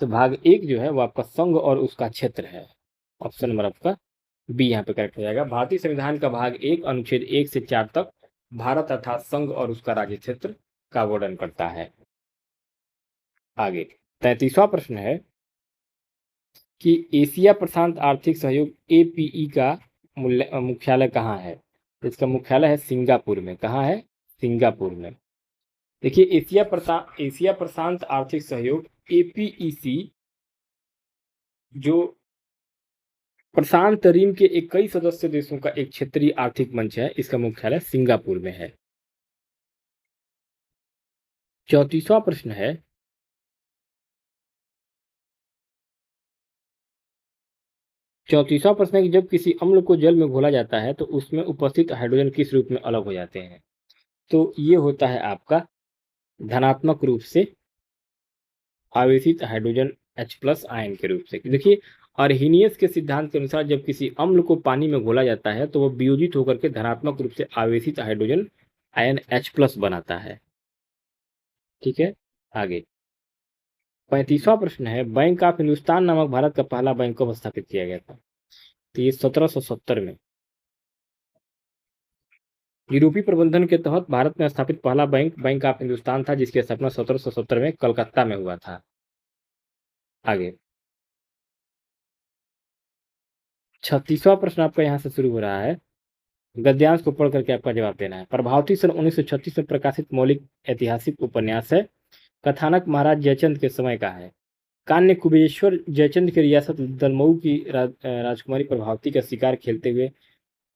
[SPEAKER 1] तो भाग 1 जो है वो आपका संघ और उसका क्षेत्र है। ऑप्शन नंबर आपका बी यहाँ पे करेक्ट हो जाएगा। भारतीय संविधान का भाग 1 अनुच्छेद 1 से 4 तक भारत अर्थात संघ और उसका राज्य क्षेत्र का वर्णन करता है। आगे 33वां प्रश्न है कि एशिया प्रशांत आर्थिक सहयोग एपीई का मुख्यालय कहाँ है? तो इसका मुख्यालय है सिंगापुर में। कहाँ है? सिंगापुर में। देखिए एशिया प्रशांत आर्थिक सहयोग एपीईसी जो प्रशांत रीम के 21 सदस्य देशों का एक क्षेत्रीय आर्थिक मंच है, इसका मुख्यालय सिंगापुर में है। 34वां प्रश्न है 34वां प्रश्न है कि जब किसी अम्ल को जल में घोला जाता है तो उसमें उपस्थित हाइड्रोजन किस रूप में अलग हो जाते हैं? तो ये होता है आपका धनात्मक रूप से आवेशित हाइड्रोजन H+ आयन के रूप से। देखिए अर्हीनियस के सिद्धांत के अनुसार जब किसी अम्ल को पानी में घोला जाता है तो वह वियोजित होकर के धनात्मक रूप से आवेशित हाइड्रोजन आयन H+ बनाता है। ठीक है। आगे 35वां प्रश्न है बैंक ऑफ हिंदुस्तान नामक भारत का पहला बैंक कब स्थापित किया गया था? तो ये 1770 में यूरोपीय प्रबंधन के तहत भारत में स्थापित पहला बैंक बैंक ऑफ हिंदुस्तान था, जिसकी स्थापना 1770 में कलकत्ता में हुआ था। आगे 36वां प्रश्न आपका यहाँ से शुरू हो रहा है। गद्यांश को पढ़ करके आपका जवाब देना है। प्रभावती सन 1936 में प्रकाशित मौलिक ऐतिहासिक उपन्यास है। कथानक महाराज जयचंद के समय का है। कान्य कुबेश्वर जयचंद की रियासत दलमऊ की राजकुमारी प्रभावती का शिकार खेलते हुए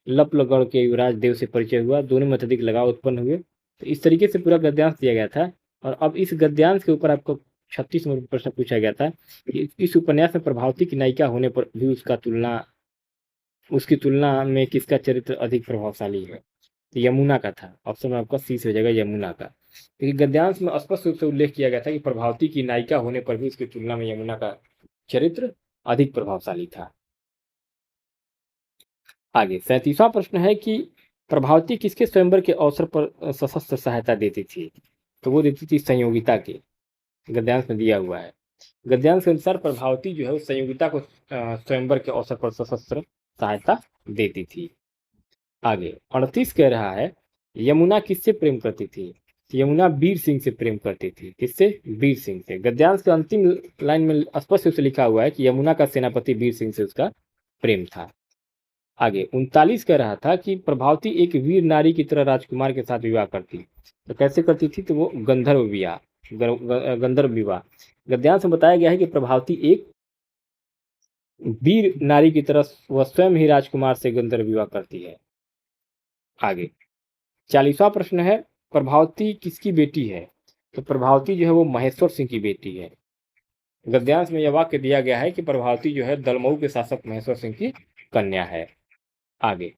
[SPEAKER 1] लपलगढ़ के युवराज देव से परिचय हुआ। दोनों में अत्यधिक लगाव उत्पन्न हुए। तो इस तरीके से पूरा गद्यांश दिया गया था। और अब इस गद्यांश के ऊपर आपको 36 नंबर प्रश्न पूछा गया था कि इस उपन्यास में प्रभावती की नायिका होने पर भी उसकी तुलना में किसका चरित्र अधिक प्रभावशाली है। तो यमुना का था। ऑप्शन में आपका सी से हो जाएगा, यमुना का। क्योंकि गद्यांश में स्पष्ट रूप से उल्लेख किया गया था कि प्रभावती की नायिका होने पर भी उसकी तुलना में यमुना का चरित्र अधिक प्रभावशाली था। आगे 37वां प्रश्न है कि प्रभावती किसके स्वयंवर के अवसर पर सशस्त्र सहायता देती थी। तो वो देती थी संयोगिता के। गद्यांश में दिया हुआ है। गद्यांश के अनुसार प्रभावती जो है उस संयोगिता को स्वयंवर के अवसर पर सशस्त्र सहायता देती थी। आगे 38 कह रहा है यमुना किससे प्रेम करती थी। यमुना वीर सिंह से प्रेम करती थी। किससे? वीर सिंह से। गद्यांश के अंतिम लाइन में स्पष्ट रूप से लिखा हुआ है कि यमुना का सेनापति वीर सिंह से उसका प्रेम था। आगे 39 कह रहा था कि प्रभावती एक वीर नारी की तरह राजकुमार के साथ विवाह करती। तो कैसे करती थी? तो वो गंधर्व विवाह। गद्यांश में बताया गया है कि प्रभावती एक वीर नारी की तरह वह स्वयं ही राजकुमार से गंधर्व विवाह करती है। आगे 40वां प्रश्न है प्रभावती किसकी बेटी है। तो प्रभावती जो है वो महेश्वर सिंह की बेटी है। गद्यांश में यह वाक्य दिया गया है कि प्रभावती जो है दलमऊ के शासक महेश्वर सिंह की कन्या है। आगे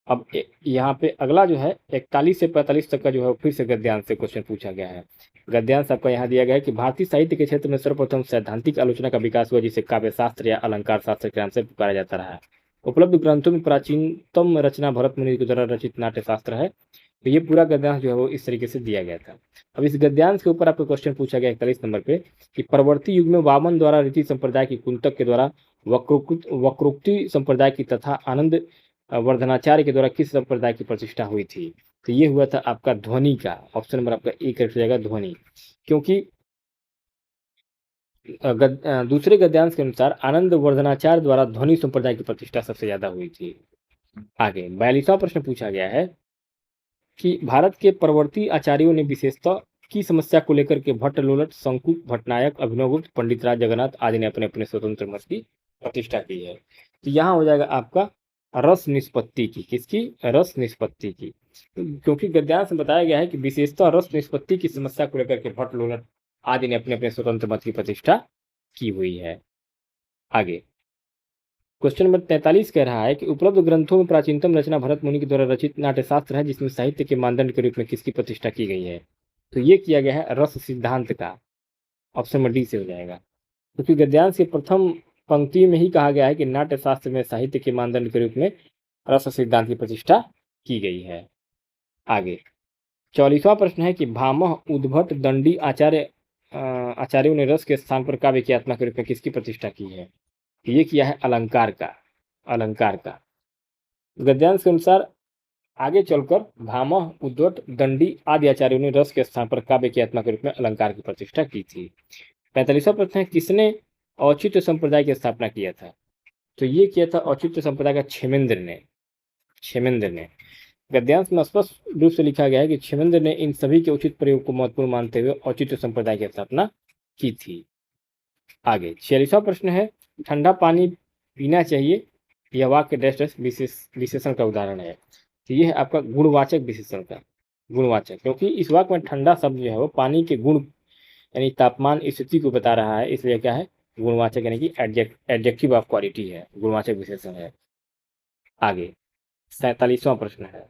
[SPEAKER 1] अब यहाँ पे अगला जो है 41 से 45 तक का जो है फिर से गद्यांश से क्वेश्चन पूछा गया है। गद्यांश आपका यहाँ दिया गया है कि भारतीय साहित्य के क्षेत्र में सर्वप्रथम सैद्धांतिक आलोचना का विकास हुआ, जिसे काव्य शास्त्र या अलंकार शास्त्र के नाम से पुकारा जाता रहा है। उपलब्ध ग्रंथों में प्राचीनतम रचना भरत मुनि के द्वारा रचित नाट्य शास्त्र है। तो ये पूरा गद्यांश जो है वो इस तरीके से दिया गया था। अब इस गद्यांश के ऊपर आपको क्वेश्चन पूछा गया 41 नंबर पे कि परवर्ती युग में वामन द्वारा रीति संप्रदाय की, कुंतक के द्वारा वक्रोक्ति संप्रदाय की तथा आनंद वर्धनाचार्य के द्वारा किस संप्रदाय की प्रतिष्ठा हुई थी। तो ये हुआ था आपका ध्वनि का। ऑप्शन नंबर आपका ए करेक्ट हो जाएगा, ध्वनि। क्योंकि दूसरे गद्यांश के अनुसार आनंद वर्धनाचार्य द्वारा ध्वनि संप्रदाय की प्रतिष्ठा सबसे ज्यादा हुई थी। आगे 42वां प्रश्न पूछा गया है कि भारत के परवर्ती आचार्यों ने विशेषतः की समस्या को लेकर के भट्ट लोलट, शंकुक, भट्टनायक, अभिनवगुप्त, पंडित राज जगन्नाथ आदि ने अपने अपने स्वतंत्र मत की प्रतिष्ठा की है। तो यहाँ हो जाएगा आपका रस निष्पत्ति की। किसकी? रस निष्पत्ति की। क्योंकि गद्यांश में बताया गया है कि विशेषतः रस निष्पत्ति की समस्या को लेकर के भट्ट लोलट आदि ने अपने अपने स्वतंत्र मत की प्रतिष्ठा की हुई है। आगे क्वेश्चन नंबर 43 कह रहा है कि उपलब्ध ग्रंथों में प्राचीनतम रचना भरत मुनि के द्वारा रचित नाट्यशास्त्र है, जिसमें साहित्य के मानदंड के रूप में किसकी प्रतिष्ठा की गई है। तो ये किया गया है रस सिद्धांत का। ऑप्शन नंबर डी से हो जाएगा। क्योंकि गद्यांश के प्रथम पंक्ति में ही कहा गया है कि नाट्यशास्त्र में साहित्य के मानदंड के रूप में रस सिद्धांत की प्रतिष्ठा की गई है। आगे 44वां प्रश्न है कि भामह, उद्भट, दंडी आचार्यों ने रस के स्थान पर काव्य की आत्मा के रूप में किसकी प्रतिष्ठा की है। ये किया है अलंकार का। गद्यांश के अनुसार आगे चलकर भामह, उद्भट, दंडी आदि आचार्यों ने रस के स्थान पर काव्य की आत्मा के रूप में अलंकार की प्रतिष्ठा की थी। 45वां प्रश्न है किसने औचित्य संप्रदाय की स्थापना किया था। तो ये किया था औचित्य संप्रदाय का क्षेमेंद्र ने। गद्यांश में स्पष्ट रूप से लिखा गया है कि क्षेमेंद्र ने इन सभी के उचित प्रयोग को महत्वपूर्ण मानते हुए औचित्य संप्रदाय की स्थापना की थी। आगे 46वां प्रश्न है ठंडा पानी पीना चाहिए, यह वाक्य डैश विशेषण का उदाहरण है। तो यह है आपका गुणवाचक विशेषण का गुणवाचक, क्योंकि इस वाक्य में ठंडा शब्द जो है वो पानी के गुण यानी तापमान स्थिति को बता रहा है, इसलिए क्या है गुणवाचक यानी कि एडजेक्टिव ऑफ क्वालिटी है, गुणवाचक विशेषण है। आगे 47वां प्रश्न है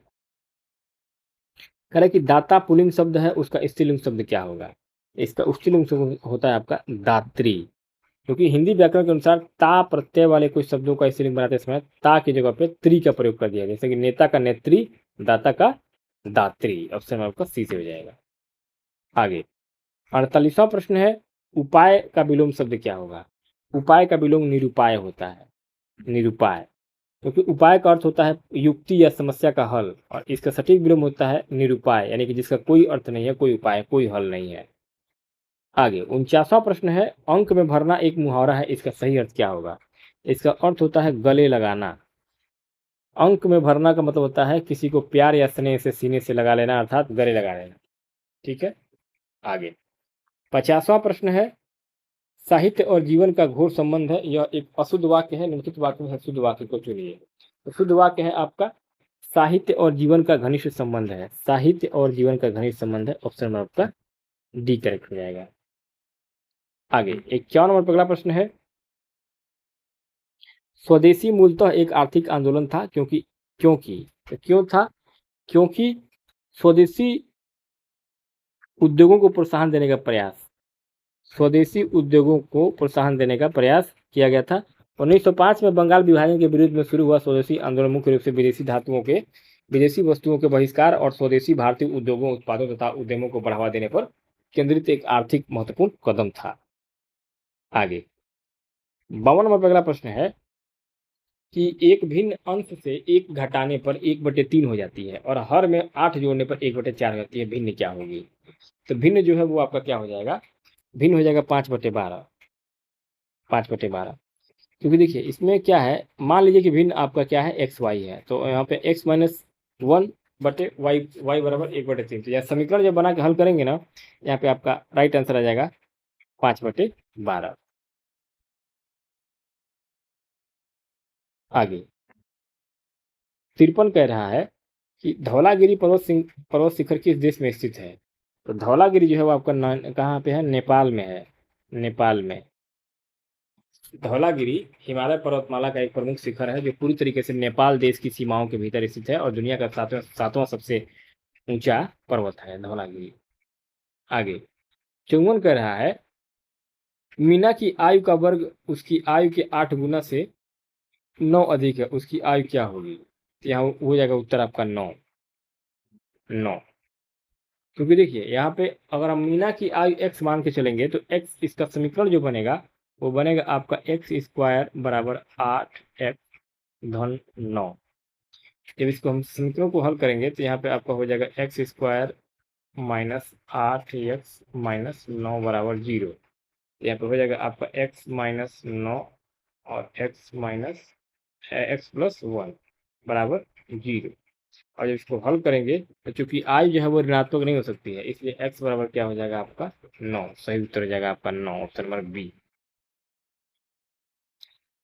[SPEAKER 1] कह रहा है कि दाता पुल्लिंग शब्द है, उसका स्त्रीलिंग शब्द क्या होगा। इसका स्त्रीलिंग शब्द होता है आपका दात्री। क्योंकि हिंदी व्याकरण के अनुसार ता प्रत्यय वाले कुछ शब्दों का स्त्रीलिंग बनाते समय ता की जगह पे त्री का प्रयोग कर दिया, जैसे कि नेता का नेत्री, दाता का दात्री। ऑप्शन आपका सी से हो जाएगा। आगे 48वां प्रश्न है उपाय का विलोम शब्द क्या होगा। उपाय का विलोम निरुपाय होता है, निरुपाय। क्योंकि उपाय का अर्थ होता है युक्ति या समस्या का हल, और इसका सटीक विलोम होता है निरुपाय, यानी कि जिसका कोई अर्थ नहीं है, कोई उपाय, कोई हल नहीं है। आगे 49वां प्रश्न है, अंक में भरना एक मुहावरा है, इसका सही अर्थ क्या होगा? इसका अर्थ होता है गले लगाना। अंक में भरना का मतलब होता है किसी को प्यार या स्नेह से सीने से लगा लेना, अर्थात गले लगा लेना। ठीक है, आगे 50वां प्रश्न है, साहित्य और जीवन का घोर संबंध है, यह एक अशुद्ध वाक्य है, निम्नलिखित वाक्य में से शुद्ध वाक्य को चुनिए। तो शुद्ध वाक्य है आपका, साहित्य और जीवन का घनिष्ठ संबंध है, साहित्य और जीवन का घनिष्ठ संबंध है, ऑप्शन में आपका डी करेक्ट हो जाएगा। आगे 51 नंबर पर अगला प्रश्न है, स्वदेशी मूलतः एक आर्थिक आंदोलन था, क्योंकि तो क्यों था? क्योंकि स्वदेशी उद्योगों को प्रोत्साहन देने का प्रयास, स्वदेशी उद्योगों को प्रोत्साहन देने का प्रयास किया गया था। 1905 में बंगाल विभाजन के विरुद्ध में शुरू हुआ स्वदेशी आंदोलन मुख्य रूप से विदेशी धातुओं के, विदेशी वस्तुओं के बहिष्कार और स्वदेशी भारतीय उद्योगों, उत्पादों तथा उद्यमों को बढ़ावा देने पर केंद्रित एक आर्थिक महत्वपूर्ण कदम था। आगे 52 नंबर पर अगला प्रश्न है कि एक भिन्न अंश से एक घटाने पर 1/3 हो जाती है और हर में 8 जोड़ने पर 1/4 हो जाती है, भिन्न क्या होगी? तो भिन्न जो है वो आपका क्या हो जाएगा? भिन्न हो जाएगा 5/12, 5/12। क्योंकि देखिए इसमें क्या है, मान लीजिए कि भिन्न आपका क्या है, एक्स वाई है, तो यहाँ पे x माइनस 1/y, y बराबर 1/3। तो यह समीकरण जब बना के हल करेंगे ना, यहाँ पे आपका राइट आंसर आ जाएगा 5/12। आगे 53 कह रहा है कि धौलागिरी पर्वत शिखर किस देश में स्थित है? तो धौलागिरी जो है वो आपका कहाँ पे है? नेपाल में है, नेपाल में। धौलागिरी हिमालय पर्वतमाला का एक प्रमुख शिखर है जो पूरी तरीके से नेपाल देश की सीमाओं के भीतर स्थित है और दुनिया का सातवां सबसे ऊंचा पर्वत है धौलागिरी। आगे 54 कह रहा है, मीना की आयु का वर्ग उसकी आयु के 8 गुना से 9 अधिक है, उसकी आयु क्या होगी? तो यहाँ हो जाएगा उत्तर आपका 9। क्योंकि देखिए यहाँ पे अगर हम मीना की आयु x मान के चलेंगे तो x, इसका समीकरण जो बनेगा वो बनेगा आपका x² बराबर 8x/9। जब इसको हम समीकरण को हल करेंगे तो यहाँ पे आपका हो जाएगा x² माइनस 8x-9 बराबर 0। यहाँ पे हो जाएगा आपका x-9 और x+1 बराबर 0। और जब इसको हल करेंगे तो चूंकि आई जो है वो ऋणात्मक नहीं हो सकती है, इसलिए x बराबर क्या हो जाएगा आपका 9। सही उत्तर हो जाएगा आपका 9, ऑप्शन नंबर बी।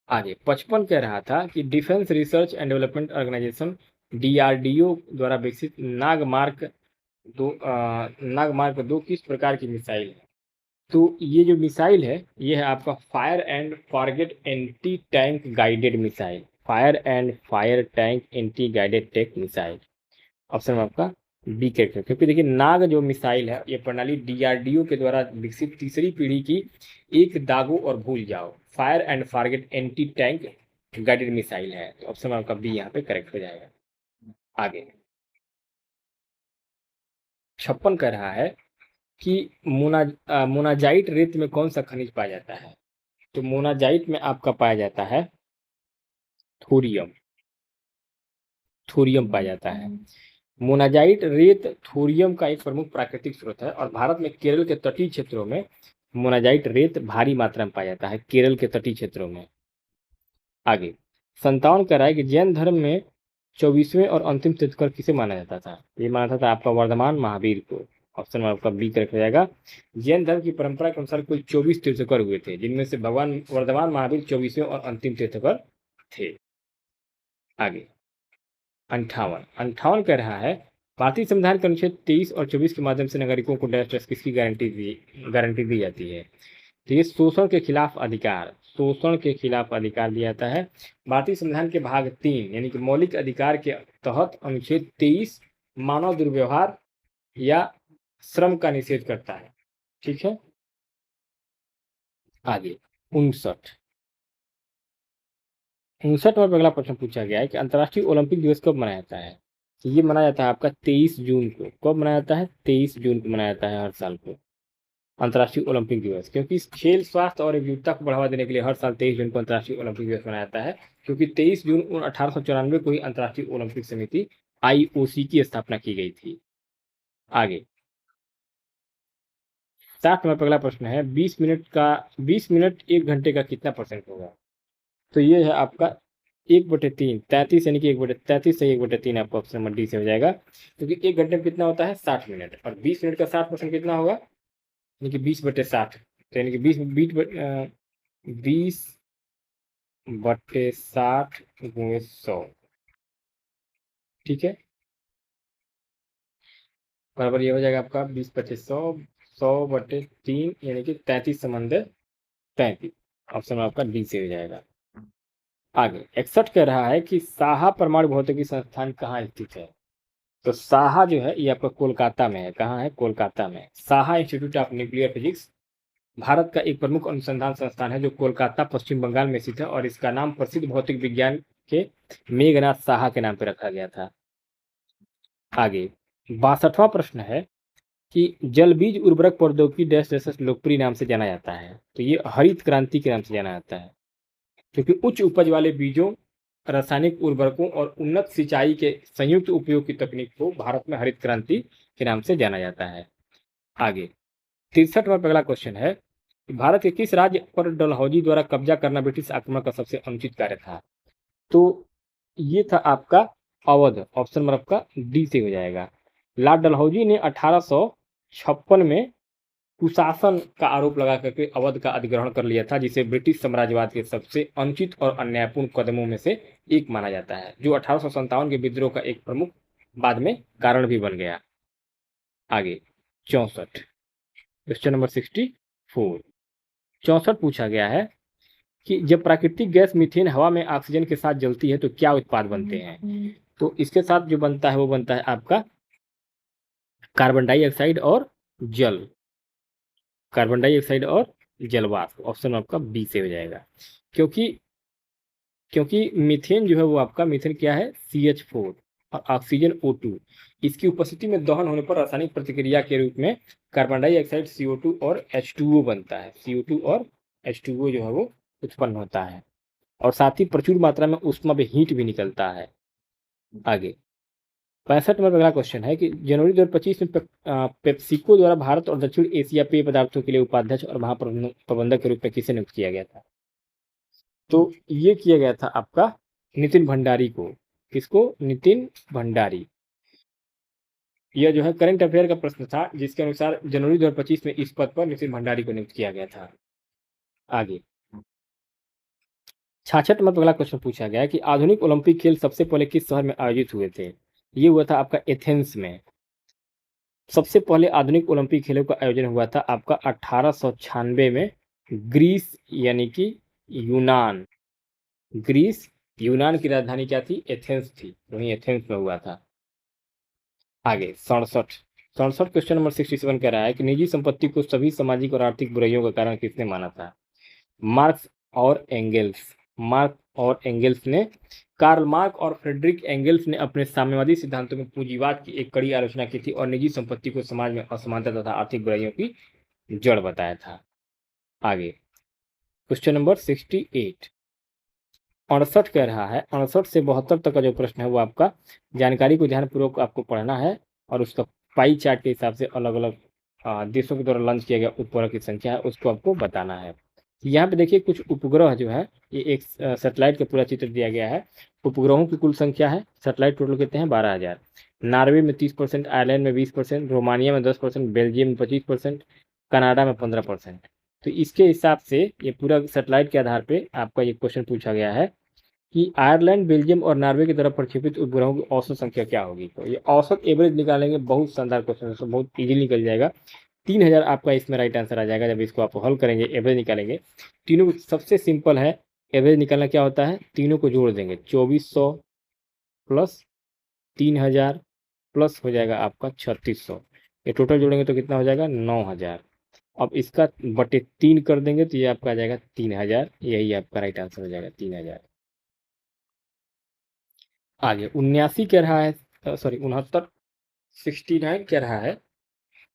[SPEAKER 1] आगे 55 कह रहा था कि defence research and development organisation DRDO द्वारा विकसित नागमार्क 2 किस प्रकार की मिसाइल है? तो ये जो मिसाइल है ये है आपका fire and forget anti tank guided missile, fire and fire tank anti guided take missile, option में आपका बी करेक्ट है। क्योंकि देखिए नाग जो मिसाइल है ये प्रणाली DRDO के द्वारा विकसित तीसरी पीढ़ी की एक दागो और भूल जाओ fire and forget anti tank guided missile है, तो ऑप्शन में आपका बी यहाँ पे करेक्ट हो जाएगा। आगे 56 कह रहा है कि मोनाजाइट रेत में कौन सा खनिज पाया जाता है? तो मोनाजाइट में आपका पाया जाता है थोरियम, थोरियम पाया जाता है। मोनाजाइट रेत थोरियम का एक प्रमुख प्राकृतिक स्रोत है और भारत में केरल के तटीय क्षेत्रों में मोनाजाइट रेत भारी मात्रा में पाया जाता है, केरल के तटीय क्षेत्रों में। आगे 57 कह रहा है कि जैन धर्म में 24वें और अंतिम तीर्थंकर किसे माना जाता था? ये माना जाता था आपका वर्धमान महावीर को, ऑप्शन में आपका बी करेक्ट हो जाएगा। जैन धर्म की परंपरा के अनुसार कुल 24 तीर्थंकर हुए थे, जिनमें से भगवान वर्धमान महावीर 24वें और अंतिम तीर्थंकर थे। आगे 58 कह रहा है, भारतीय संविधान के अनुच्छेद 23 और 24 के माध्यम से नागरिकों को डैश किसकी गारंटी दी जाती है? तो ये शोषण के खिलाफ अधिकार, शोषण के खिलाफ अधिकार दिया जाता है। भारतीय संविधान के भाग 3 यानी कि मौलिक अधिकार के तहत अनुच्छेद 23 मानव दुर्व्यवहार या श्रम का निषेध करता है। ठीक है, आगे 59 में अगला प्रश्न पूछा गया है कि अंतर्राष्ट्रीय ओलंपिक दिवस कब मनाया जाता है? तो ये मनाया जाता है आपका 23 जून को। कब मनाया जाता है? 23 जून को मनाया जाता है हर साल को। अंतर्राष्ट्रीय ओलंपिक दिवस? क्योंकि खेल स्वास्थ्य और एकजुटता को बढ़ावा देने के लिए हर साल 23 जून को अंतर्राष्ट्रीय ओलंपिक दिवस मनाया जाता है, क्योंकि 23 जून 1894 को ही अंतर्राष्ट्रीय ओलंपिक समिति IOC की स्थापना की गई थी। आगे 60 नंबर पर अगला प्रश्न है, 20 मिनट 1 घंटे का कितना परसेंट होगा? तो ये है आपका 1/3, 33 यानी कि 1/33 से 1/3 आपका ऑप्शन नंबर डी से हो जाएगा, क्योंकि 1 घंटे में कितना होता है 60 मिनट, और 20 मिनट का 60% कितना होगा, यानी कि 20/60, तो यानी कि 20/60 गुणे 100, ठीक है, बराबर ये हो जाएगा आपका 20/100, 100/3 यानी कि 33 समंदर 33, ऑप्शन आपका डी से हो जाएगा। आगे 61 कह रहा है कि साहा परमाणु भौतिकी संस्थान कहाँ स्थित है? तो साहा जो है ये आपका कोलकाता में है। कहाँ है? कोलकाता में। Saha institute of nuclear physics Bharat का एक प्रमुख अनुसंधान संस्थान है जो कोलकाता पश्चिम बंगाल में स्थित है, और इसका नाम प्रसिद्ध भौतिक विज्ञान के मेघनाथ साहा के नाम पर रखा गया था। आगे 62वां प्रश्न है कि जल बीज उर्वरक प्रौद्योगिकी डैश डैश लोकप्रिय नाम से जाना जाता है? तो ये हरित क्रांति के नाम से जाना जाता है, क्योंकि उच्च उपज वाले बीजों, रासायनिक उर्वरकों और उन्नत सिंचाई के संयुक्त उपयोग की तकनीक को भारत में हरित क्रांति के नाम से जाना जाता है। आगे 63वां अगला क्वेश्चन है, भारत के किस राज्य पर डलहौजी द्वारा कब्जा करना ब्रिटिश आक्रमण का सबसे अनुचित कार्य था? तो ये था आपका अवध, ऑप्शन नंबर आपका डी से हो जाएगा। लॉर्ड डलहौजी ने 1856 में कुशासन का आरोप लगा करके अवध का अधिग्रहण कर लिया था, जिसे ब्रिटिश साम्राज्यवाद के सबसे अनुचित और अन्यायपूर्ण कदमों में से एक माना जाता है, जो 1857 के विद्रोह का एक प्रमुख बाद में कारण भी बन गया। आगे 64, क्वेश्चन नंबर 64, 64 पूछा गया है कि जब प्राकृतिक गैस मीथेन हवा में ऑक्सीजन के साथ जलती है तो क्या उत्पाद बनते हैं? तो इसके साथ जो बनता है वो बनता है आपका कार्बन डाइऑक्साइड और जल, कार्बन डाइऑक्साइड और जलवाष्प, ऑप्शन आपका बी से हो जाएगा। क्योंकि मीथेन जो है वो आपका, मीथेन क्या है, CH4 और ऑक्सीजन O2, इसकी उपस्थिति में दहन होने पर रासायनिक प्रतिक्रिया के रूप में कार्बन डाइऑक्साइड CO2 और H2O बनता है। CO2 और H2O जो है वो उत्पन्न होता है, और साथ ही प्रचुर मात्रा में ऊष्मा में हीट भी निकलता है। आगे 65 नंबर अगला क्वेश्चन है कि जनवरी 2025 में पेप्सिको द्वारा भारत और दक्षिण एशिया पेय पदार्थों के लिए उपाध्यक्ष और महाप्रबंधक के रूप में किसे नियुक्त किया गया था? तो ये किया गया था आपका नितिन भंडारी को। किसको? नितिन भंडारी। यह जो है करंट अफेयर का प्रश्न था, जिसके अनुसार जनवरी 2025 में इस पद पर नितिन भंडारी को नियुक्त किया गया था। आगे 66 नंबर अगला क्वेश्चन पूछा गया कि आधुनिक ओलंपिक खेल सबसे पहले किस शहर में आयोजित हुए थे? ये हुआ था आपका एथेंस में। सबसे पहले आधुनिक ओलंपिक खेलों का आयोजन हुआ था आपका 1896 में ग्रीस, यानी कि यूनान। ग्रीस, यूनान की राजधानी क्या थी? एथेंस थी, वहीं एथेंस में हुआ था। आगे 67 क्वेश्चन नंबर 67 कह रहा है कि निजी संपत्ति को सभी सामाजिक और आर्थिक बुराइयों का कारण किसने माना था? मार्क्स और एंगेल्स। मार्क्स और एंगेल्स ने, कार्ल मार्क और फ्रेडरिक एंगेल्स ने अपने साम्यवादी सिद्धांतों में पूंजीवाद की एक कड़ी आलोचना की थी और निजी संपत्ति को समाज में असमानता तथा आर्थिक बुराइयों की जड़ बताया था। आगे क्वेश्चन नंबर 68, 68 कह रहा है, 68 से 72 तक का जो प्रश्न है वो आपका जानकारी को ध्यानपूर्वक आपको पढ़ना है, और उसका पाई चार्ट के हिसाब से अलग अलग देशों के द्वारा लॉन्च किया गया उपग्रह की संख्या है उसको आपको बताना है। यहाँ पे देखिए कुछ उपग्रह जो है, ये एक सेटेलाइट का पूरा चित्र दिया गया है। उपग्रहों की कुल संख्या है, सेटेलाइट टोटल कितने हैं? 12,000। नॉर्वे में 30%, आयरलैंड में 20%, रोमानिया में 10%, बेल्जियम में 25%, कनाडा में 15%। तो इसके हिसाब से ये पूरा सेटेलाइट के आधार पे आपका ये क्वेश्चन पूछा गया है कि आयरलैंड, बेल्जियम और नॉर्वे की तरफ प्रक्षेपित उपग्रहों की औसत संख्या क्या होगी? तो ये औसत एवरेज निकालेंगे, बहुत शानदार क्वेश्चन है, बहुत इजीली निकल जाएगा। 3000 आपका इसमें राइट आंसर आ जाएगा जब इसको आप हल करेंगे, एवरेज निकालेंगे। तीनों सबसे सिंपल है, एवरेज निकालना क्या होता है, तीनों को जोड़ देंगे, 2400 प्लस 3000 प्लस हो जाएगा आपका 3600, ये टोटल जोड़ेंगे तो कितना हो जाएगा? 9000। अब इसका बटे 3 कर देंगे तो ये आपका आ जाएगा 3000, यही आपका राइट आंसर हो जाएगा 3000। आगे 79 कह रहा है, सॉरी 69, 69 कह रहा है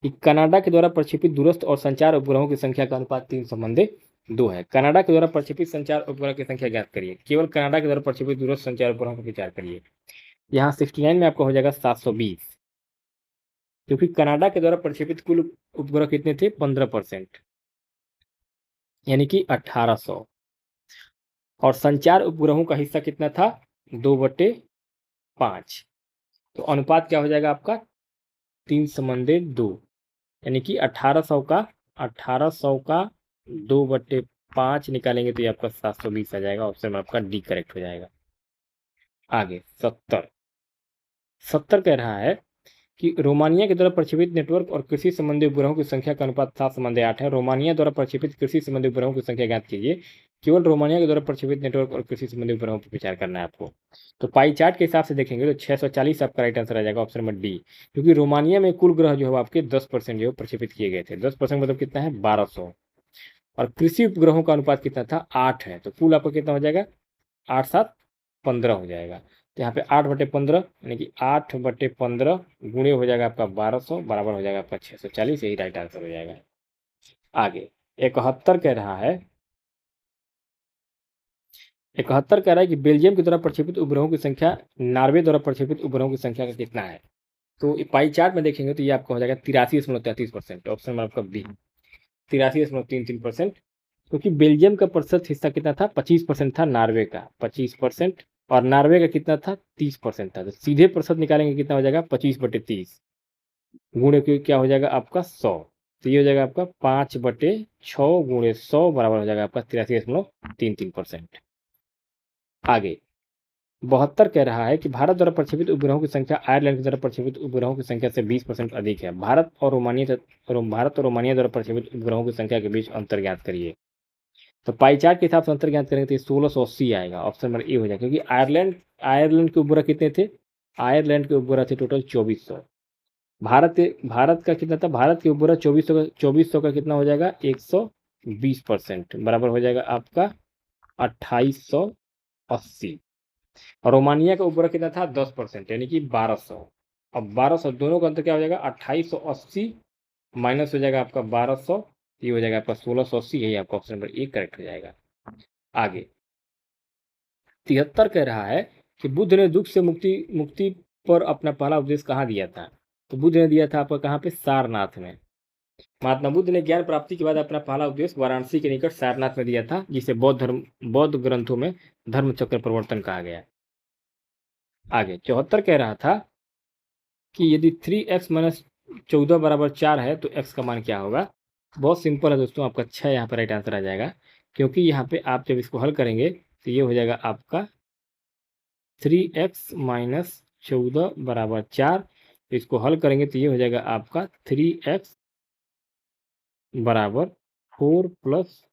[SPEAKER 1] कि कनाडा के द्वारा प्रक्षेपित दूरस्थ और संचार उपग्रहों की संख्या का अनुपात 3:2 है। कनाडा के द्वारा प्रक्षेपित संचार उपग्रह की संख्या ज्ञात करिए। केवल कनाडा के द्वारा प्रक्षेपित दूरस्थ संचार उपग्रहों पर विचार करिए। यहाँ 69 में आपका हो जाएगा 720, क्योंकि कनाडा के द्वारा प्रक्षेपित कुल उपग्रह कितने थे? 15%, यानी कि 1800। और संचार उपग्रहों का हिस्सा कितना था? 2/5। तो अनुपात क्या हो जाएगा आपका? 3:2, यानी कि 1800 का 2/5 निकालेंगे तो ये आपका 720 आ जाएगा। ऑप्शन में आपका डी करेक्ट हो जाएगा। आगे 70 कह रहा है कि रोमानिया के द्वारा प्रक्षेपित नेटवर्क और कृषि संबंधी उपग्रहों की संख्या का अनुपात 7:8 है। रोमानिया द्वारा प्रक्षेपित कृषि संबंधी उपग्रहों की संख्या ज्ञात कीजिए। केवल रोमानिया के द्वारा प्रक्षेपित नेटवर्क और कृषि संबंधी उपग्रहों पर विचार करना है आपको। तो पाई चार्ट के हिसाब से देखेंगे तो 640 आपका राइट आंसर आ जाएगा, ऑप्शन नंबर डी। क्योंकि रोमानिया में कुल ग्रह जो है आपके 10% जो प्रक्षेपित किए गए थे। 10% मतलब कितना है? 1200। और कृषि उपग्रहों का अनुपात कितना था? 8 है। तो कुल आपका कितना हो जाएगा? 8 7 15 हो जाएगा। तो यहाँ पे 8/15 यानी कि 8/15 गुणे हो जाएगा आपका 1200 बराबर हो जाएगा आपका 640। यही राइट आंसर हो जाएगा। आगे 71 कह रहा है 71 कह रहा है कि बेल्जियम के द्वारा प्रक्षेपित उपग्रहों की संख्या नॉर्वे द्वारा प्रक्षेपित उपग्रहों की संख्या का कितना है? तो पाई चार्ट में देखेंगे तो ये आपका हो जाएगा 83.33%। ऑप्शन में आपका बी 83.33%। क्योंकि बेल्जियम का प्रतिशत हिस्सा कितना था? 25% था नॉर्वे का, 25%। और नॉर्वे का कितना था? 30% था। तो सीधे प्रतिशत निकालेंगे कितना हो जाएगा? 25/30 गुणे के क्या हो जाएगा आपका 100। तो ये हो जाएगा आपका 5/6 गुणे 100 बराबर हो जाएगा आपका 83.33%। आगे 72 कह रहा है कि भारत द्वारा प्रक्षेपित उपग्रहों की संख्या आयरलैंड के द्वारा प्रक्षेपित उपग्रहों की संख्या से 20% अधिक है। भारत और रोमानिया द्वारा प्रक्षेपित उपग्रहों की संख्या के बीच अंतर ज्ञात करिए। तो पाई चार्ट के हिसाब से अंतर ज्ञात करेंगे तो 1680 आएगा। ऑप्शन नंबर ए हो जाएगा। क्योंकि आयरलैंड के उपग्रह कितने थे? आयरलैंड के उपग्रह थे टोटल 2400। भारत का कितना था? भारत के उपग्रह 2400 का कितना हो जाएगा? 120% बराबर हो जाएगा आपका 2880। और रोमानिया का उपग्रह कितना था? 10% यानी कि 1200। अब 1200 दोनों का अंतर क्या हो जाएगा? 2880 माइनस हो जाएगा आपका 1200। ये हो जाएगा आपका 1680। यही आपका ऑप्शन नंबर ए करेक्ट हो जाएगा। आगे 73 कह रहा है कि बुद्ध ने दुख से मुक्ति पर अपना पहला उपदेश कहाँ दिया था? तो बुद्ध ने दिया था आपका कहाँ पे? सारनाथ में। महात्मा बुद्ध ने ज्ञान प्राप्ति के बाद अपना पहला उपदेश वाराणसी के निकट सारनाथ में दिया था, जिसे बौद्ध ग्रंथों में धर्म चक्र प्रवर्तन कहा गया। आगे 74 कह रहा था कि यदि 3x - 14 बराबर 4 है तो x का मान क्या होगा? बहुत सिंपल है दोस्तों, आपका 6 यहाँ पर राइट आंसर आ जाएगा। क्योंकि यहाँ पे आप जब इसको हल करेंगे तो ये हो जाएगा आपका 3x - 14 बराबर 4। इसको हल करेंगे तो ये हो जाएगा आपका 3x बराबर 4 +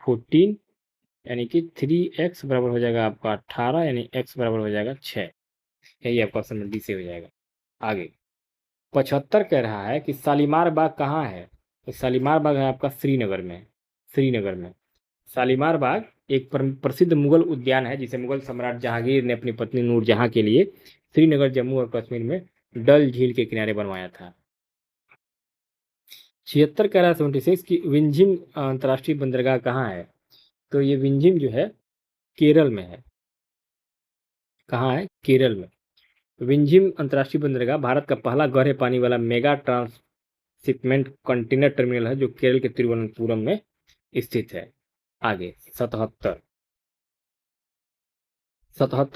[SPEAKER 1] 14, यानी कि 3x बराबर हो जाएगा आपका 18, यानी x बराबर हो जाएगा 6। यही आपका ऑप्शन नंबर डी से हो जाएगा। आगे 75 कह रहा है कि शालीमार बाग कहाँ है? तो शालीमार बाग है आपका श्रीनगर में। शालीमार बाग एक प्रसिद्ध मुगल उद्यान है, जिसे मुगल सम्राट जहांगीर ने अपनी पत्नी नूरजहां के लिए श्रीनगर, जम्मू और कश्मीर में डल झील के किनारे बनवाया था। 76 कह रहा है 76 की विंझिम अंतर्राष्ट्रीय बंदरगाह कहाँ है? तो ये विंझिम जो है केरल में है। कहाँ है? केरल में। विंझिम अंतर्राष्ट्रीय बंदरगाह भारत का पहला गहरे पानी वाला मेगा ट्रांसशिपमेंट कंटेनर टर्मिनल है, जो केरल के तिरुवनंतपुरम में स्थित है। आगे 77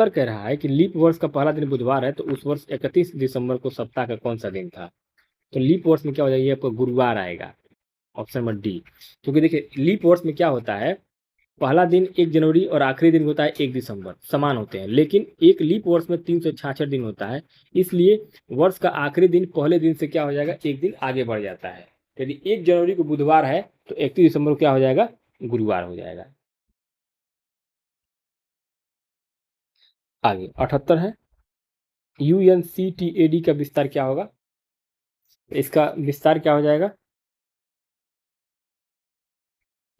[SPEAKER 1] कह रहा है कि लीप वर्ष का पहला दिन बुधवार है, तो उस वर्ष 31 दिसंबर को सप्ताह का कौन सा दिन था? तो लीप वर्ष में क्या हो जाएगा? आपको गुरुवार आएगा। Option number D. क्योंकि देखिए लीप वर्ष में क्या होता है, पहला दिन 1 जनवरी और आखिरी दिन होता है 1 दिसंबर, समान होते हैं। लेकिन एक लीप वर्ष में 366 दिन होता है, इसलिए वर्ष का आखिरी दिन पहले दिन से क्या हो जाएगा? एक दिन आगे बढ़ जाता है। यदि 1 जनवरी को बुधवार है तो 31 दिसंबर को क्या हो जाएगा? गुरुवार हो जाएगा। आगे 78 है UNCTAD का विस्तार क्या होगा? इसका विस्तार क्या हो जाएगा?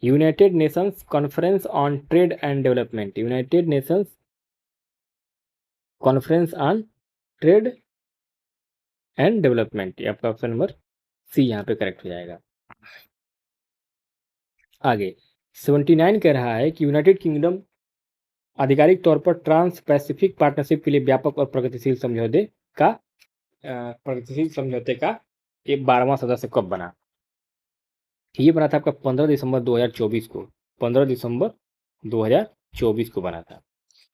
[SPEAKER 1] United Nations conference on trade and development. United Nations conference on trade and development, ये आपका ऑप्शन नंबर सी यहाँ पे करेक्ट हो जाएगा। आगे 79 कह रहा है कि यूनाइटेड किंगडम आधिकारिक तौर पर ट्रांस पैसिफिक पार्टनरशिप के लिए व्यापक और प्रगतिशील समझौते का ये 12वां सदस्य कब बना? ये बना था आपका 15 दिसंबर 2024 को। 15 दिसंबर 2024 को बना था,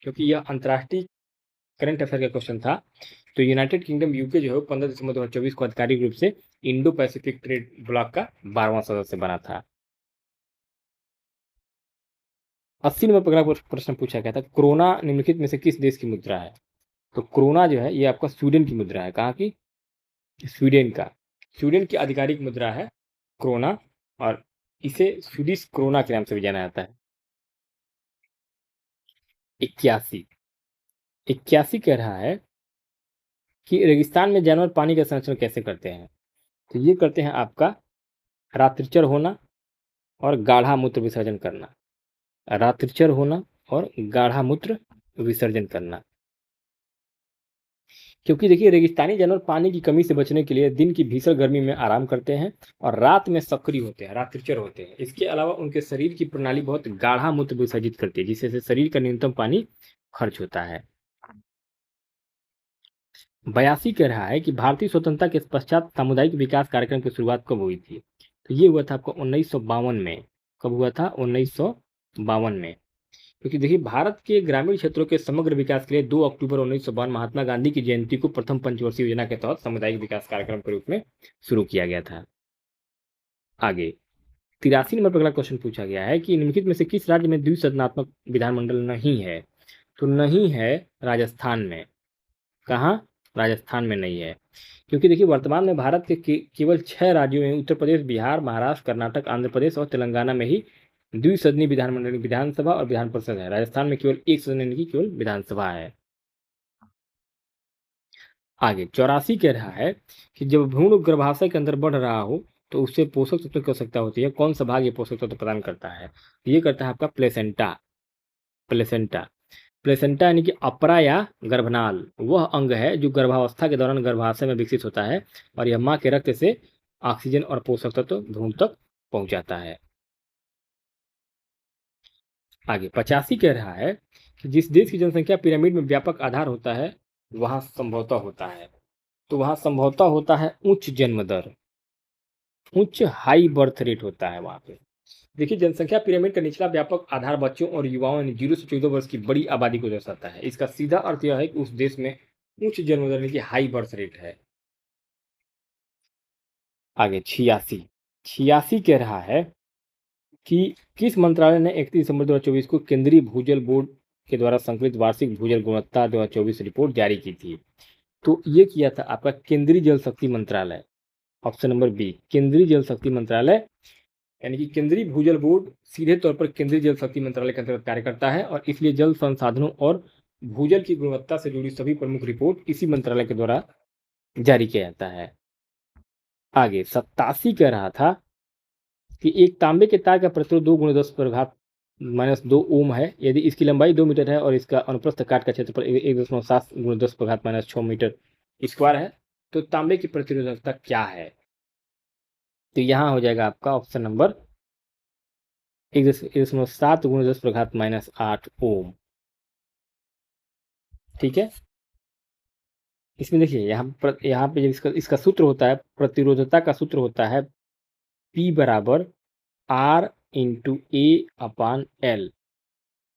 [SPEAKER 1] क्योंकि यह अंतर्राष्ट्रीय करंट अफेयर का क्वेश्चन था। तो यूनाइटेड किंगडम यूके जो है 15 दिसंबर 2024 को आधिकारिक रूप से इंडो पैसिफिक ट्रेड ब्लॉक का 12वां सदस्य बना था। 80 नंबर पर अगला प्रश्न पूछा गया था, कोरोना निम्नलिखित में से किस देश की मुद्रा है? तो कोरोना जो है ये आपका स्वीडन की मुद्रा है। कहाँ की? स्वीडन का। स्वीडन की आधिकारिक मुद्रा है कोरोना, और इसे स्वीडिश कोरोना के नाम से भी जाना जाता है। 81 कह रहा है कि रेगिस्तान में जानवर पानी का संरक्षण कैसे करते हैं? तो ये करते हैं आपका रात्रिचर होना और गाढ़ा मूत्र विसर्जन करना। रात्रिचर होना और गाढ़ा मूत्र विसर्जन करना। क्योंकि देखिए रेगिस्तानी जानवर पानी की कमी से बचने के लिए दिन की भीषण गर्मी में आराम करते हैं और रात में सक्रिय होते हैं, रात्रिचर होते हैं। इसके अलावा उनके शरीर की प्रणाली बहुत गाढ़ा मूत्र विसर्जित करती है, जिससे शरीर का न्यूनतम पानी खर्च होता है। 82 कह रहा है कि भारतीय स्वतंत्रता के पश्चात सामुदायिक विकास कार्यक्रम की शुरुआत कब हुई थी? तो ये हुआ था आपको 1952 में। कब हुआ था? 1952 में। क्योंकि देखिए भारत के ग्रामीण क्षेत्रों के समग्र विकास के लिए 2 अक्टूबर 1952 महात्मा गांधी की जयंती को प्रथम पंचवर्षीय योजना के तहत सामुदायिक विकास कार्यक्रम के रूप में शुरू किया गया था। आगे 83 नंबर पर अगला क्वेश्चन पूछा गया है कि निम्नलिखित में से किस राज्य में द्विसदनात्मक विधानमंडल नहीं है? तो नहीं है राजस्थान में। कहाँ? राजस्थान में नहीं है। क्योंकि देखिए वर्तमान में भारत के केवल 6 राज्यों में उत्तर प्रदेश, बिहार, महाराष्ट्र, कर्नाटक, आंध्र प्रदेश और तेलंगाना में ही द्विसदनी विधानमंडल, विधानसभा और विधान परिषद है। राजस्थान में केवल एक सदन यानी कि केवल विधानसभा है। आगे 84 कह रहा है कि जब भ्रूण गर्भाशय के अंदर बढ़ रहा हो तो उससे पोषक तत्व की आवश्यकता होती है। कौन सा भाग ये पोषक तत्व प्रदान करता है? ये करता है आपका प्लेसेंटा। प्लेसेंटा प्लेसेंटा यानी कि अपरा या गर्भनाल वह अंग है जो गर्भावस्था के दौरान गर्भाशय में विकसित होता है और यह मां के रक्त से ऑक्सीजन और पोषक तत्व भ्रूण तक पहुंचाता है। आगे 85 कह रहा है कि जिस देश की जनसंख्या पिरामिड में व्यापक आधार होता है वहां संभवतः होता है। तो वहां संभवतः होता है उच्च जन्म दर, उच्च हाई बर्थ रेट होता है वहां पे। देखिए जनसंख्या पिरामिड का निचला व्यापक आधार बच्चों और युवाओं यानी 0 से 14 वर्ष की बड़ी आबादी को दर्शाता है। इसका सीधा अर्थ यह है कि उस देश में उच्च जन्म दर यानी कि हाई बर्थ रेट है। आगे 86 कह रहा है कि किस मंत्रालय ने 31 दिसंबर 2024 को केंद्रीय भूजल बोर्ड के द्वारा संकलित वार्षिक भूजल गुणवत्ता 2024 रिपोर्ट जारी की थी? तो ये किया था आपका केंद्रीय जल शक्ति मंत्रालय। ऑप्शन नंबर बी, केंद्रीय जल शक्ति मंत्रालय। यानी कि केंद्रीय भूजल बोर्ड सीधे तौर पर केंद्रीय जल शक्ति मंत्रालय के अंतर्गत कार्य करता है और इसलिए जल संसाधनों और भूजल की गुणवत्ता से जुड़ी सभी प्रमुख रिपोर्ट इसी मंत्रालय के द्वारा जारी किया जाता है। आगे 87 कह रहा था कि एक तांबे के तार का प्रतिरोध 2 × 10⁻² ओम है यदि इसकी लंबाई 2 मीटर है और इसका अनुप्रस्थ काट का क्षेत्रफल 1.7 × 10⁻6 मीटर स्क्वायर है तो तांबे की प्रतिरोधकता क्या है? तो यहाँ हो जाएगा आपका ऑप्शन नंबर 1.7 × 10⁻8 ओम। ठीक है। इसमें देखिए यहाँ पे जब इसका सूत्र होता है, प्रतिरोधकता का सूत्र होता है P बराबर R × A/L।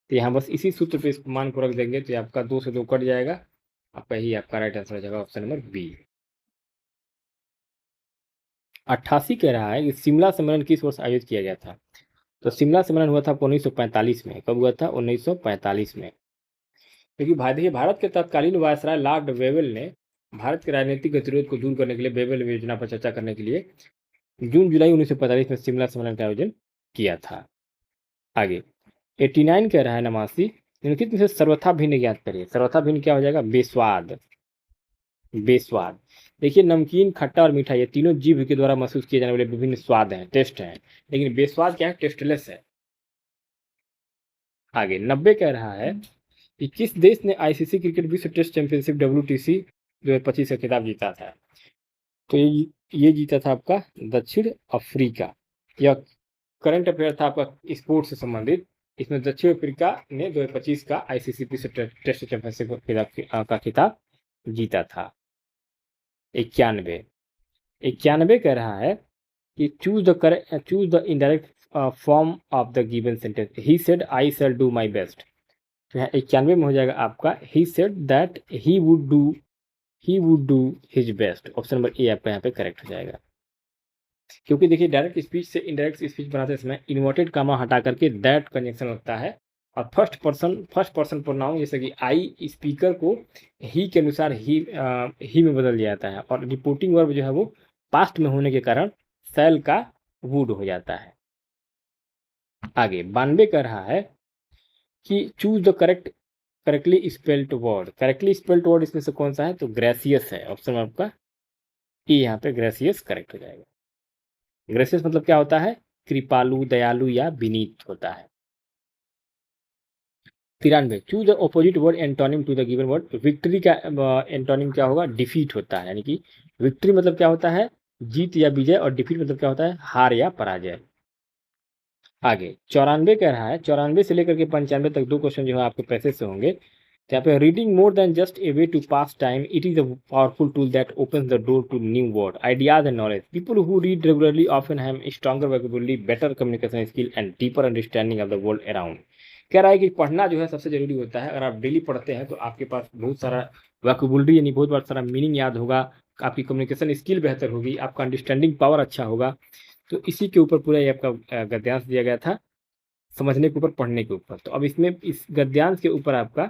[SPEAKER 1] तो यहाँ बस इसी सूत्र पे इस मान को रख देंगे तो आपका 2 से 2 कट जाएगा। आपका ही आपका राइट आंसर हो जाएगा ऑप्शन नंबर बी। 88 कह रहा है कि शिमला सम्मेलन किस वर्ष आयोजित किया गया था? तो शिमला सम्मेलन हुआ था 1945 में। कब हुआ था? 1945 में। क्योंकि देखिए भारत के तत्कालीन वायसराय लॉर्ड वेवेल ने भारत के राजनीतिक गतिरोध को दूर करने के लिए वेवेल योजना पर चर्चा करने के लिए जून जुलाई 1945 में शिमला सम्मेलन का आयोजन किया था। आगे 89 कह रहा है नमासी निम्नलिखित में से सर्वथा भिन्न ज्ञात करिए। सर्वथा भिन्न क्या हो जाएगा? बेस्वाद। बेस्वाद देखिए नमकीन, खट्टा और मीठा ये तीनों जीभ के द्वारा महसूस किए जाने वाले विभिन्न स्वाद हैं, टेस्ट हैं। लेकिन बेस्वाद क्या है? टेस्टलेस है। आगे 90 कह रहा है कि किस देश ने आईसीसी क्रिकेट विश्व टेस्ट चैंपियनशिप WTC 2025 का खिताब जीता था? तो ये जीता था आपका दक्षिण अफ्रीका। यह करंट अफेयर था आपका स्पोर्ट्स से संबंधित। इसमें दक्षिण अफ्रीका ने 2025 का आईसीसी से टेस्ट चैंपियनशिप का खिताब जीता था। 91 91 कह रहा है कि choose the indirect form of the given sentence. He said I shall do my best. तो यहाँ 91 में हो जाएगा आपका he said that he would do his best. Option number ए आपका यहाँ पे करेक्ट हो जाएगा। क्योंकि देखिए डायरेक्ट स्पीच से इनडायरेक्ट स्पीच बनाते समय इन्वर्टेड कामा हटा करके दैट कंजंक्शन लगता है, और फर्स्ट पर्सन प्रोनाउन जैसे कि आई स्पीकर को ही के अनुसार ही में बदल दिया जाता है, और रिपोर्टिंग वर्ब जो है वो पास्ट में होने के कारण सैल का वुड हो जाता है। आगे 92 कह रहा है कि choose the correctly spelled word. Correctly spelled word इसमें से कौन सा है? तो ग्रेसियस है। ऑप्शन आपका ए यहाँ पे ग्रेसियस करेक्ट हो जाएगा। ग्रेसियस मतलब क्या होता है? कृपालु, दयालु या विनीत होता है। 93 choose the opposite word antonym to the given word. Victory का एंटोनिम क्या होगा? डिफीट होता है। यानी कि विक्ट्री मतलब क्या होता है? जीत या विजय, और डिफीट मतलब क्या होता है? हार या पराजय। आगे 94 कह रहा है, 94 से लेकर के 95 तक 2 क्वेश्चन जो है आपके पैसे से होंगे। तो यहाँ पे reading more than just a way to pass time, it is a powerful tool that opens the door to new world, ideas and knowledge. People who read regularly often have stronger vocabulary, better communication skill and deeper understanding of the world around. कह रहा है कि पढ़ना जो है सबसे जरूरी होता है। अगर आप डेली पढ़ते हैं तो आपके पास बहुत सारा वोकैबुलरी यानी बहुत सारा मीनिंग याद होगा, आपकी कम्युनिकेशन स्किल बेहतर होगी, आपका अंडरस्टैंडिंग पावर अच्छा होगा। तो इसी के ऊपर पूरा ये आपका गद्यांश दिया गया था, समझने के ऊपर, पढ़ने के ऊपर। तो अब इसमें इस गद्यांश के ऊपर आपका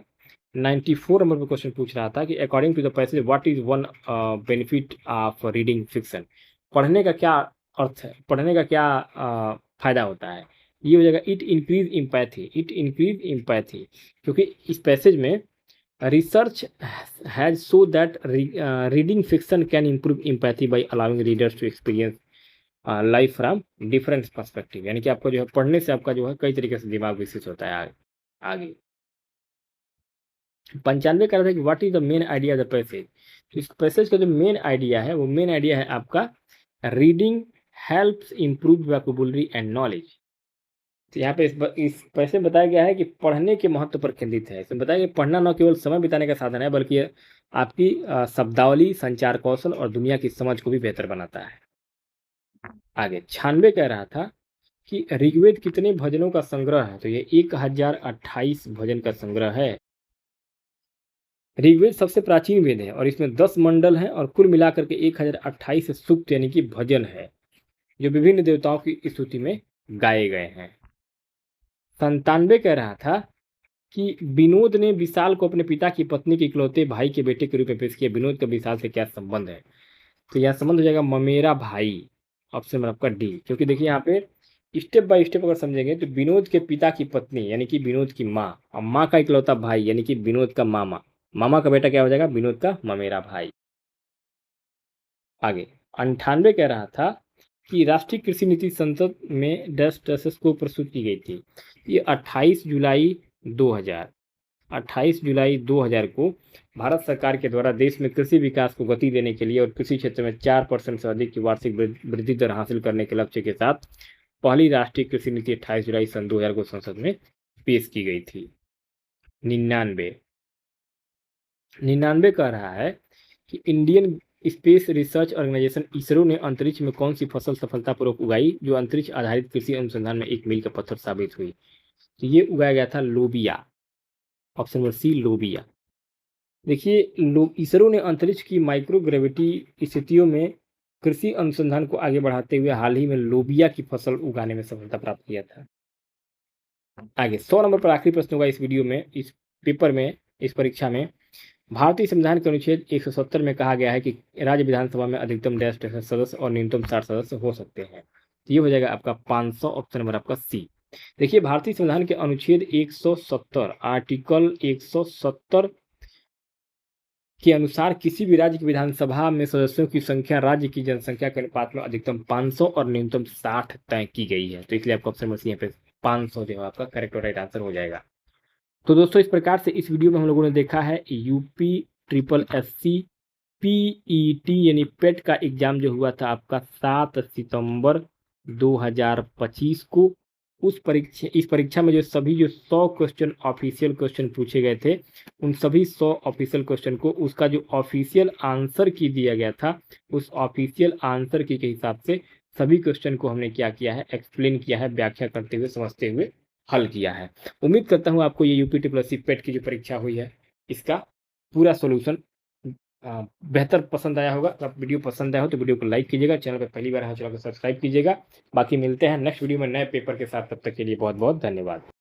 [SPEAKER 1] 94 नंबर पर क्वेश्चन पूछ रहा था कि according to the passage what is one benefit of reading fiction. पढ़ने का क्या अर्थ है, पढ़ने का क्या फायदा होता है? ये हो जाएगा इट इंक्रीज इम्पैथी। क्योंकि इस पैसेज में research has so that reading fiction can improve empathy by allowing readers to experience life from different perspective. यानी कि आपको जो है पढ़ने से आपका जो है कई तरीके से दिमाग विकसित होता है। आगे 95 कह रहा था कि what is the main idea of the passage. तो इस पैसेज का जो मेन आइडिया है वो मेन आइडिया है आपका reading helps improve vocabulary and knowledge. तो यहाँ पे इस पैसे बताया गया है कि पढ़ने के महत्व पर केंद्रित है। इसमें बताया गया पढ़ना न केवल समय बिताने का साधन है, बल्कि आपकी शब्दावली, संचार कौशल और दुनिया की समझ को भी बेहतर बनाता है। आगे 96 कह रहा था कि ऋग्वेद कितने भजनों का संग्रह है? तो ये 1028 भजन का संग्रह है। ऋग्वेद सबसे प्राचीन वेद है और इसमें 10 मंडल हैं और कुल मिलाकर के 1028 सूक्त यानी कि भजन है, जो विभिन्न देवताओं की स्तुति में गाए गए हैं। 97 कह रहा था कि विनोद ने विशाल को अपने पिता की पत्नी के इकलौते भाई के बेटे के रूप में पेश किया। विनोद का विशाल से क्या संबंध है? तो यहाँ संबंध हो जाएगा ममेरा भाई। ऑप्शन नंबर आपका डी। क्योंकि देखिए यहाँ पे स्टेप बाय स्टेप अगर समझेंगे तो विनोद के पिता की पत्नी यानी कि विनोद की माँ, और माँ का इकलौता भाई यानी कि विनोद का मामा, मामा का बेटा क्या हो जाएगा? विनोद का ममेरा भाई। आगे 98 कह रहा था कि राष्ट्रीय कृषि नीति संसद में डस को प्रस्तुत की गई थी। ये 28 जुलाई 2000 को भारत सरकार के द्वारा देश में कृषि विकास को गति देने के लिए और कृषि क्षेत्र में 4% से अधिक की वार्षिक वृद्धि दर हासिल करने के लक्ष्य के साथ पहली राष्ट्रीय कृषि नीति 28 जुलाई सन 2000 को संसद में पेश की गई थी। 99 कह रहा है कि Indian space research organisation ISRO ने अंतरिक्ष में कौन सी फसल सफलतापूर्वक उगाई जो अंतरिक्ष आधारित कृषि अनुसंधान में एक मील का पत्थर साबित हुई? तो ये उगाया गया था लोबिया। ऑप्शन नंबर सी लोबिया। देखिए इसरो ने अंतरिक्ष की माइक्रोग्रेविटी स्थितियों में कृषि अनुसंधान को आगे बढ़ाते हुए हाल ही में लोबिया की फसल उगाने में सफलता प्राप्त किया था। आगे 100 नंबर पर आखिरी प्रश्न होगा इस वीडियो में, इस पेपर में, इस परीक्षा में। भारतीय संविधान के अनुच्छेद 170 में कहा गया है कि राज्य विधानसभा में अधिकतम डैश सदस्य और न्यूनतम 60 सदस्य हो सकते हैं। तो ये हो जाएगा आपका 500। ऑप्शन नंबर आपका सी। देखिए भारतीय संविधान के अनुच्छेद 170 आर्टिकल 170 के अनुसार किसी भी राज्य की विधानसभा में सदस्यों की संख्या राज्य की जनसंख्या के अनुपात में अधिकतम 500 और न्यूनतम 60 तय की गई है। तो इसलिए आपका ऑप्शन नंबर सी यहाँ पे 500 जो है आपका करेक्ट और राइट आंसर हो जाएगा। तो दोस्तों इस प्रकार से इस वीडियो में हम लोगों ने देखा है यूपी SSC पीईटी यानी पेट का एग्ज़ाम जो हुआ था आपका 7 सितंबर 2025 को, इस परीक्षा में जो 100 क्वेश्चन ऑफिशियल क्वेश्चन पूछे गए थे, उन सभी 100 ऑफिशियल क्वेश्चन को उसका जो ऑफिशियल आंसर की दिया गया था, उस ऑफिशियल आंसर की के हिसाब से सभी क्वेश्चन को हमने क्या किया है, एक्सप्लेन किया है, व्याख्या करते हुए, समझते हुए हल किया है। उम्मीद करता हूँ आपको ये यूपी ट्रिपल एस सी पेट की जो परीक्षा हुई है, इसका पूरा सोल्यूशन बेहतर पसंद आया होगा। अगर वीडियो पसंद आया हो तो वीडियो को लाइक कीजिएगा, चैनल पर पहली बार है चैनल को सब्सक्राइब कीजिएगा। बाकी मिलते हैं नेक्स्ट वीडियो में नए पेपर के साथ, तब तक के लिए बहुत बहुत धन्यवाद।